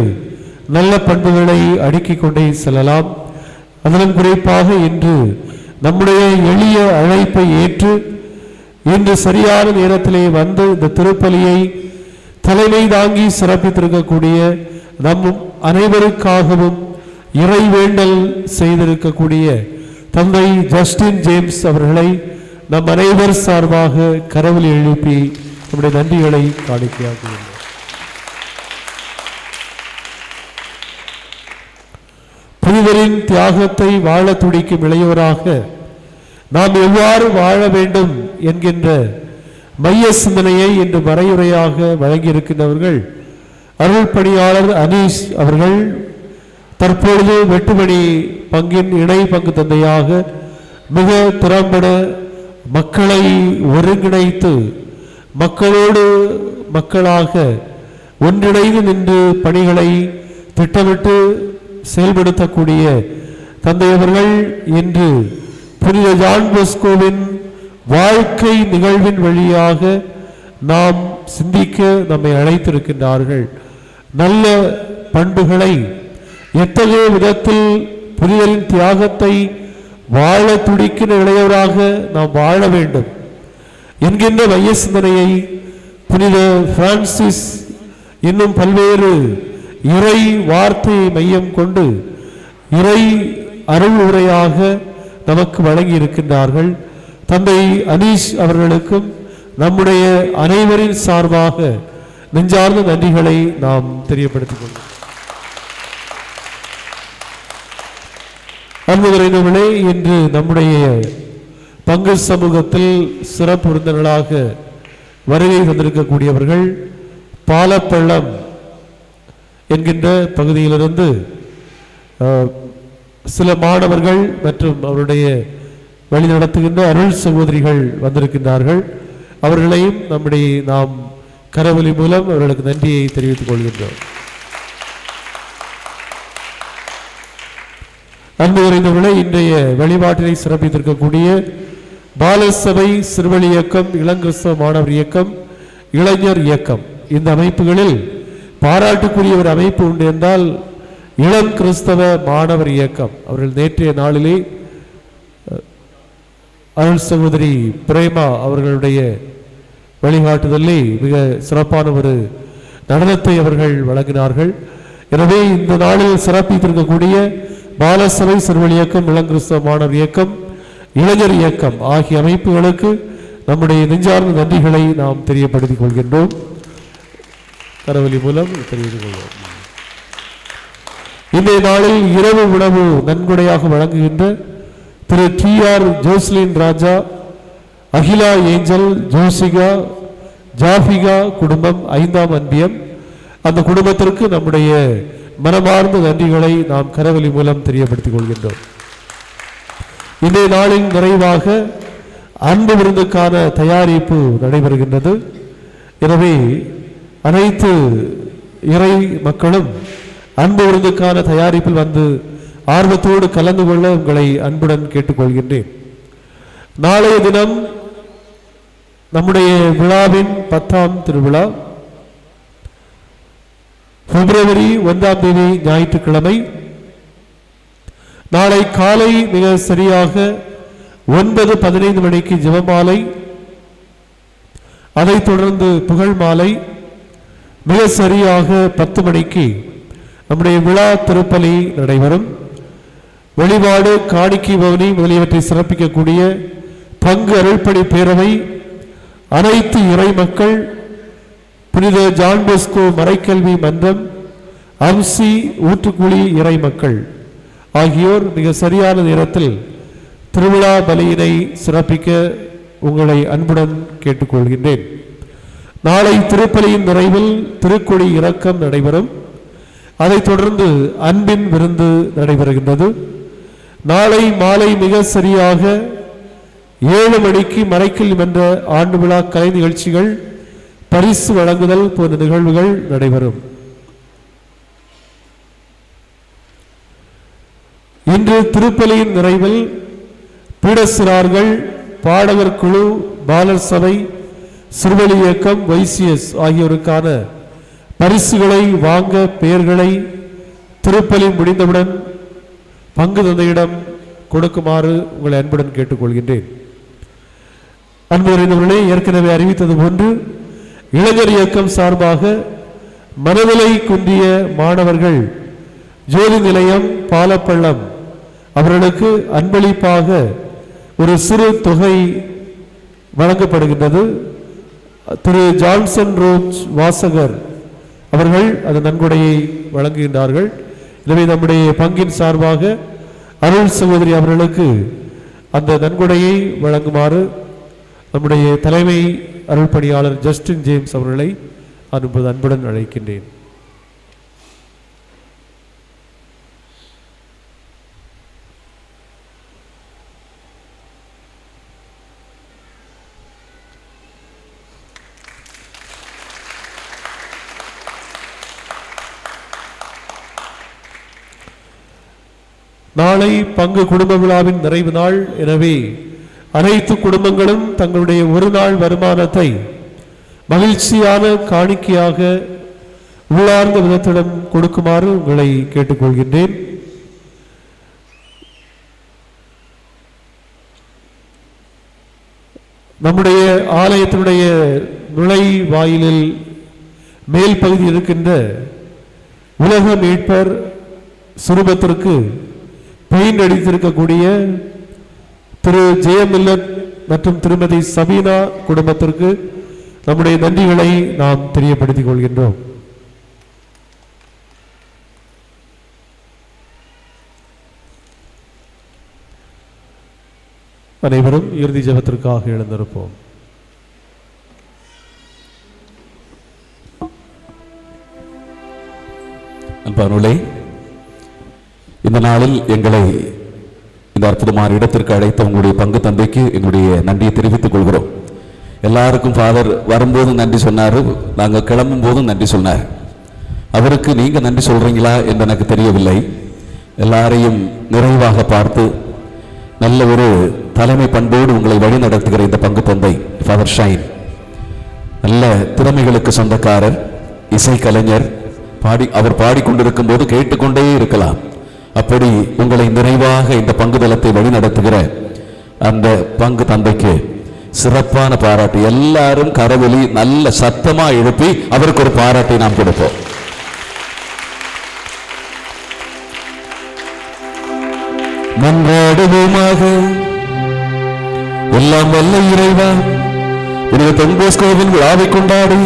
நல்ல பண்புகளை அடுக்கிக் கொண்டே செல்லலாம். அதிலும் குறிப்பாக இன்று நம்முடைய எளிய அழைப்பை ஏற்று இன்று சரியான நேரத்திலே வந்து இந்த திருப்பலியை தலைமை தாங்கி சிறப்பித்திருக்கக்கூடிய நம் அனைவருக்காகவும் இறை வேண்டல் செய்திருக்கக்கூடிய தந்தை ஜஸ்டின் ஜேம்ஸ் அவர்களை நம் அனைவர் சார்பாக கரவொலி எழுப்பி நம்முடைய நன்றிகளை காணிக்கையாக்குகிறோம். புனிதரின் தியாகத்தை வாழ துடிக்கும் இளையோராக நாம் எவ்வாறு வாழ வேண்டும் என்கின்ற மைய சிந்தனையை இன்று மறையுரையாக வழங்கியிருக்கின்றவர்கள் அருள் பணியாளர் அனீஷ் அவர்கள். தற்பொழுது வெட்டுமணி பங்கின் இணை பங்கு தந்தையாக மிக திறம்பட மக்களை ஒருங்கிணைத்து மக்களோடு மக்களாக ஒன்றிணைந்து நின்று பணிகளை திட்டமிட்டு செயல்படுத்தக்கூடிய தந்தையவர்கள் இன்று புனித ஜான் போஸ்கோவின் வாழ்க்கை நிகழ்வின் வழியாக நாம் சிந்திக்க நம்மை அழைத்திருக்கின்றார்கள். நல்ல பண்புகளை எத்தகைய விதத்தில் புனிதரின் தியாகத்தை வாழ துடிக்கின்ற இளையவராக நாம் வாழ வேண்டும் என்கின்ற மைய சிந்தனையை புனித பிரான்சிஸ் இன்னும் பல்வேறு இறை வார்த்தையை மையம் கொண்டு இறை அருள் உரையாக நமக்கு வழங்கி இருக்கின்றார்கள். தந்தை அனீஷ் அவர்களுக்கும் நம்முடைய அனைவரின் சார்பாக நெஞ்சார்ந்த நன்றிகளை நாம் தெரியப்படுத்திக் கொள்வோம். அன்புரையினர்களே, இன்று நம்முடைய பங்கு சமூகத்தில் சிறப்பு விருந்தினர்களாக வருகை தந்திருக்கக்கூடியவர்கள் பாலப்பள்ளம் என்கின்ற பகுதியிலிருந்து சில மாணவர்கள் மற்றும் அவருடைய வழி நடத்துகின்ற அருள் சகோதரிகள் வந்திருக்கின்றார்கள். அவர்களையும் நம்முடைய நாம் கரவொலி மூலம் அவர்களுக்கு நன்றியை தெரிவித்துக் கொள்கின்றோம். அன்பு நிறைந்தவர்களே, இன்றைய வழிபாட்டினை சிறப்பித்திருக்கக்கூடிய பாலசபை, சிறுவழி இயக்கம், இளங்கிறிஸ்தவ மாணவர் இயக்கம், இளைஞர் இயக்கம், இந்த அமைப்புகளில் பாராட்டுக்குரிய ஒரு அமைப்பு உண்டு என்றால் இளம் கிறிஸ்தவ மாணவர் இயக்கம். அவர்கள் நேற்றைய நாளிலே அருள் சகோதரி பிரேமா அவர்களுடைய வழிகாட்டுதலே மிக சிறப்பான ஒரு நடனத்தை அவர்கள் வழங்கினார்கள். எனவே இந்த நாளில் சிறப்பித்திருக்கக்கூடிய பாலசபை, சிறுவழி இயக்கம், இளங்கிறிஸ்தவ மாணவர் இயக்கம், இளைஞர் இயக்கம் ஆகிய அமைப்புகளுக்கு நம்முடைய நெஞ்சார்ந்த நன்றிகளை நாம் தெரியப்படுத்திக் கொள்கின்றோம். கரவொலி மூலம் தெரிவித்துக் கொள்வோம். இன்றைய நாளில் இரவு உணவு நன்கொடையாக வழங்குகின்ற திரு TR ஜோஸ்லின் ராஜா, அகிலா ஏஞ்சல், ஜோசிகா, ஜாஃபிகா குடும்பம் 5ஆம் அன்பியம், அந்த குடும்பத்திற்கு நம்முடைய மனமார்ந்த நன்றிகளை நாம் கரவொலி மூலம் தெரியப்படுத்திக் கொள்கின்றோம். இன்றைய நாளின் நிறைவாக அன்பு விருந்துக்கான தயாரிப்பு நடைபெறுகின்றது. எனவே அனைத்து இறை மக்களும் அன்பு விருந்துக்கான தயாரிப்பில் வந்து ஆர்வத்தோடு கலந்து கொள்ள உங்களை அன்புடன் கேட்டுக்கொள்கின்றேன். நாளைய தினம் நம்முடைய விழாவின் 10ஆம் திருவிழா பிப்ரவரி 1ஆம் தேதி ஞாயிற்றுக்கிழமை. நாளை காலை மிக சரியாக 9:15 மணிக்கு ஜெபமாலை, அதைத் தொடர்ந்து புகழ் மாலை, மிக சரியாக 10 மணிக்கு நம்முடைய விழா திருப்பலி நடைபெறும். வழிபாடு, காணிக்கை பவனி முதலியவற்றை சிறப்பிக்கக்கூடிய பங்கு அருள்பணி பேரவை, அனைத்து இறை மக்கள், புனித ஜான் போஸ்கோ மறைக்கல்வி மன்றம், அம்சி ஊற்றுக்குழி இறை மக்கள் ஆகியோர் மிக சரியான நேரத்தில் திருவிழா பலியினை சிறப்பிக்க உங்களை அன்புடன் கேட்டுக்கொள்கின்றேன். நாளை திருப்பலியின் நிறைவில் திருக்கொடி இறக்கம் நடைபெறும். அதைத் தொடர்ந்து அன்பின் விருந்து நடைபெறுகின்றது. நாளை மாலை மிக சரியாக 7 மணிக்கு மறைக்கல்வி மன்ற ஆண்டு விழா கலை நிகழ்ச்சிகள், பரிசு வழங்குதல் போன்ற நிகழ்வுகள் நடைபெறும். இன்று திருப்பலியின் நிறைவில் பீடசிறார்கள், பாடகர் குழு, பாலர் சபை, சிறுவழி இயக்கம், வைசிஎஸ் ஆகியோருக்கான பரிசுகளை வாங்க பெயர்களை திருப்பலி முடிந்தவுடன் பங்கு தந்தையிடம் கொடுக்குமாறு உங்களை அன்புடன் கேட்டுக்கொள்கின்றேன். அன்பு நிறைந்தவர்களே, ஏற்கனவே அறிவித்தது போன்று இளைஞர் இயக்கம் சார்பாக மனநிலை குன்றிய மாணவர்கள் ஜோதி நிலையம் பாலப்பள்ளம் அவர்களுக்கு அன்பளிப்பாக ஒரு சிறு தொகை வழங்கப்படுகின்றது. திரு ஜான்சன் ரோச் வாசகர் அவர்கள் அந்த நன்கொடையை வழங்குகின்றார்கள். எனவே நம்முடைய பங்கின் சார்பாக அருள் சகோதரி அவர்களுக்கு அந்த நன்கொடையை வழங்குமாறு நம்முடைய தலைமை அருள் பணியாளர் ஜஸ்டின் ஜேம்ஸ் அவர்களை அன்புடன் அழைக்கின்றேன். நாளை பங்கு குடும்ப விழாவின் நிறைவு நாள். எனவே அனைத்து குடும்பங்களும் தங்களுடைய ஒரு நாள் வருமானத்தை மகிழ்ச்சியான காணிக்கையாக உள்ளார்ந்த விதத்திடம் கொடுக்குமாறு உங்களை கேட்டுக்கொள்கின்றேன். நம்முடைய ஆலயத்தினுடைய நுழைவாயிலில் மேல் பகுதி இருக்கின்ற உலக மீட்பர் சுரூபத்திற்கு பெயிண்ட் அடித்திருக்கக்கூடிய திரு ஜெயமில்லன் மற்றும் திருமதி சபீனா குடும்பத்திற்கு நம்முடைய நன்றிகளை நாம் தெரியப்படுத்திக் கொள்கின்றோம். அனைவரும் இறுதி ஜெபத்திற்காக எழுந்திருப்போம். அன்பானவர்களே, இந்த நாளில் எங்களை இந்த அற்புதமான இடத்திற்கு அழைத்த உங்களுடைய பங்கு தந்தைக்கு எங்களுடைய நன்றியை தெரிவித்துக் கொள்கிறோம். எல்லாருக்கும் ஃபாதர் வரும்போதும் நன்றி சொன்னார், நாங்கள் கிளம்பும் போதும் நன்றி சொன்னார். அவருக்கு நீங்கள் நன்றி சொல்கிறீங்களா என்று எனக்கு தெரியவில்லை. எல்லாரையும் நிறைவாக பார்த்து நல்ல ஒரு தலைமை பண்போடு உங்களை வழி நடத்துகிற இந்த பங்கு தந்தை ஃபாதர் ஷைன் நல்ல திறமைகளுக்கு சொந்தக்காரர், இசைக்கலைஞர். அவர் பாடிக்கொண்டிருக்கும் போது கேட்டுக்கொண்டே இருக்கலாம். அப்படி உங்களை நிறைவாக இந்த பங்குதளத்தை வழிநடத்துகிற அந்த பங்கு தந்தைக்கு சிறப்பான பாராட்டு. எல்லாரும் கரவொலி நல்ல சத்தமா எழுப்பி அவருக்கு ஒரு பாராட்டை நாம் கொடுப்போம். மன்றாடுவோமாக. எல்லாம் வல்ல இறைவா, புனித டான் போஸ்கோவின் விழாவை கொண்டாடி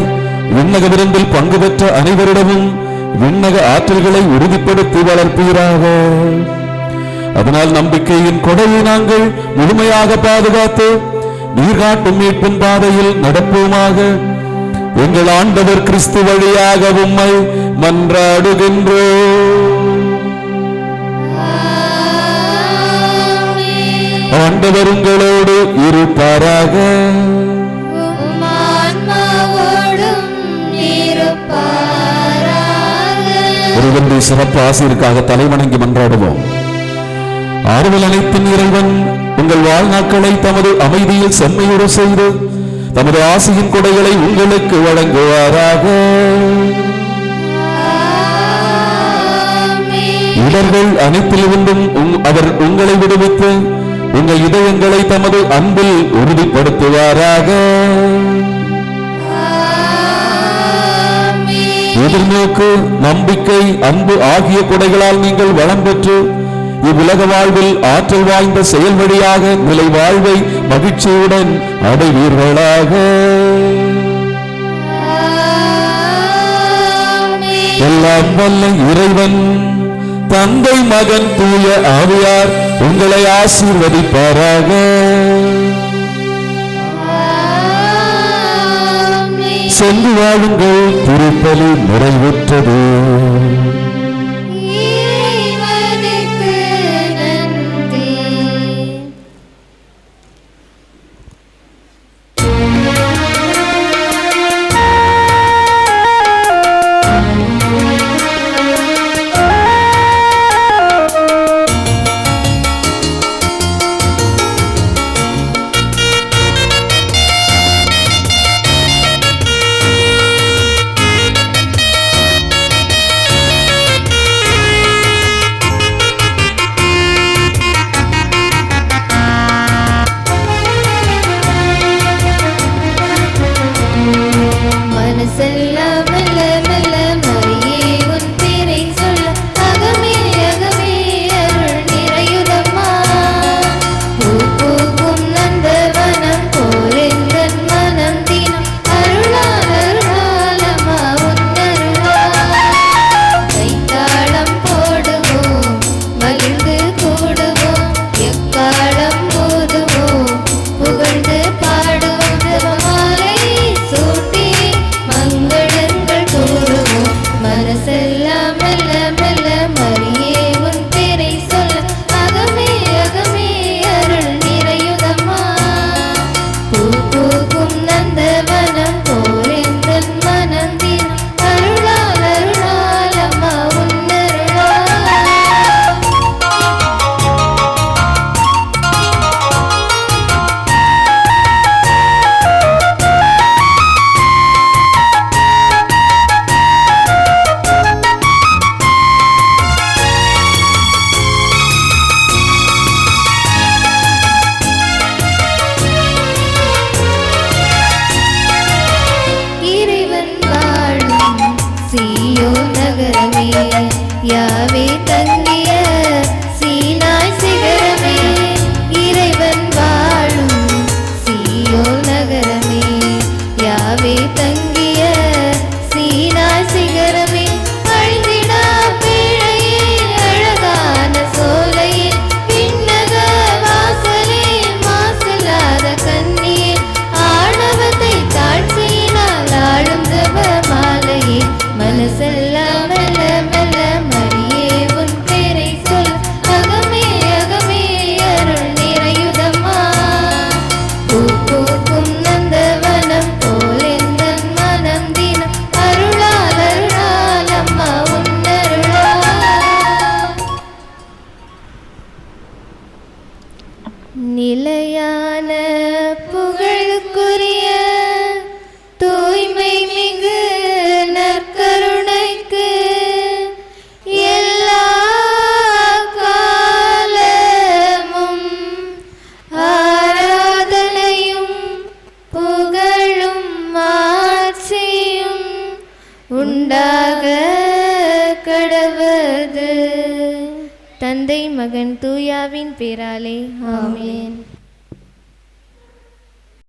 விண்ணக விருந்தில் பங்கு பெற்ற அனைவரிடமும் விண்ணக ஆற்றல்களை உறுதிப்படுத்தி வளர்ப்பீராக. அதனால் நம்பிக்கையின் கொடையை நாங்கள் முழுமையாக பாதுகாத்து நீர்காட்டும் மீட்பின் பாதையில் நடப்போமாக. எங்கள் ஆண்டவர் கிறிஸ்து வழியாக உம்மை மன்றாடுகின்றோம். ஆண்டவர் உங்களோடு இருப்பாராக. ஒருவனுடைய சிறப்பு ஆசிரியருக்காக தலைவணங்கி மன்றாடுவோம். ஆறுதல் அனைத்தின் இறைவன் உங்கள் வாழ்நாட்களை தமது அமைதியில் செம்மையுற செய்து தமது ஆசையின் கொடைகளை உங்களுக்கு வழங்குவாராக. இடர்கள் அனைத்திலிருந்தும் அவர் உங்களை விடுவித்து உங்கள் இதயங்களை தமது அன்பில் உறுதிப்படுத்துவாராக. எதிர்நோக்கு, நம்பிக்கை, அன்பு ஆகிய கொடைகளால் நீங்கள் வளம் பெற்று இவ்வுலக வாழ்வில் ஆற்றல் வாய்ந்த செயல் வழியாக நிலை வாழ்வை மகிழ்ச்சியுடன் அடைவீர்களாக. எல்லாம் வல்ல இறைவன் தந்தை, மகன், தூய ஆவியார் உங்களை ஆசீர்வதிப்பாராக. சென்று வாழுங்கள், திருப்பலி நிறைவுற்றது. யாவே தங்கிய சீனாய் சிகரமே, இறைவன் வாழும் சீயோ நகரமே. யாவே தங்கிய சீனாய் சிகரமே, அழிந்திடா பிழையே அழகான சோலையே, விண்ணக வாசலே மாசில்லாத கன்னியே, ஆணவத்தை தாழ்ச்சியினால் ஆளும் ஜப மாலையே. மனசெல்லாம் மெல்ல மெல்ல மரியே உன் பேரை சொல், அகமே அகமே அருள் நிறையுதம்மா. பூ பூக்கும் நந்தவனம் போல் எந்தன் மனம் தினம் அருளால் அருளால் அம்மா உன்னருளால். நிலையான புகழுக்குரிய தூய்மை மிகு நற்கருணைக்கு எல்லா காலமும் ஆராதனையும் புகழும் ஆட்சியும் உண்டாக கடவது. தந்தை மகன் தூயாவின் பேராலே ஆமென்.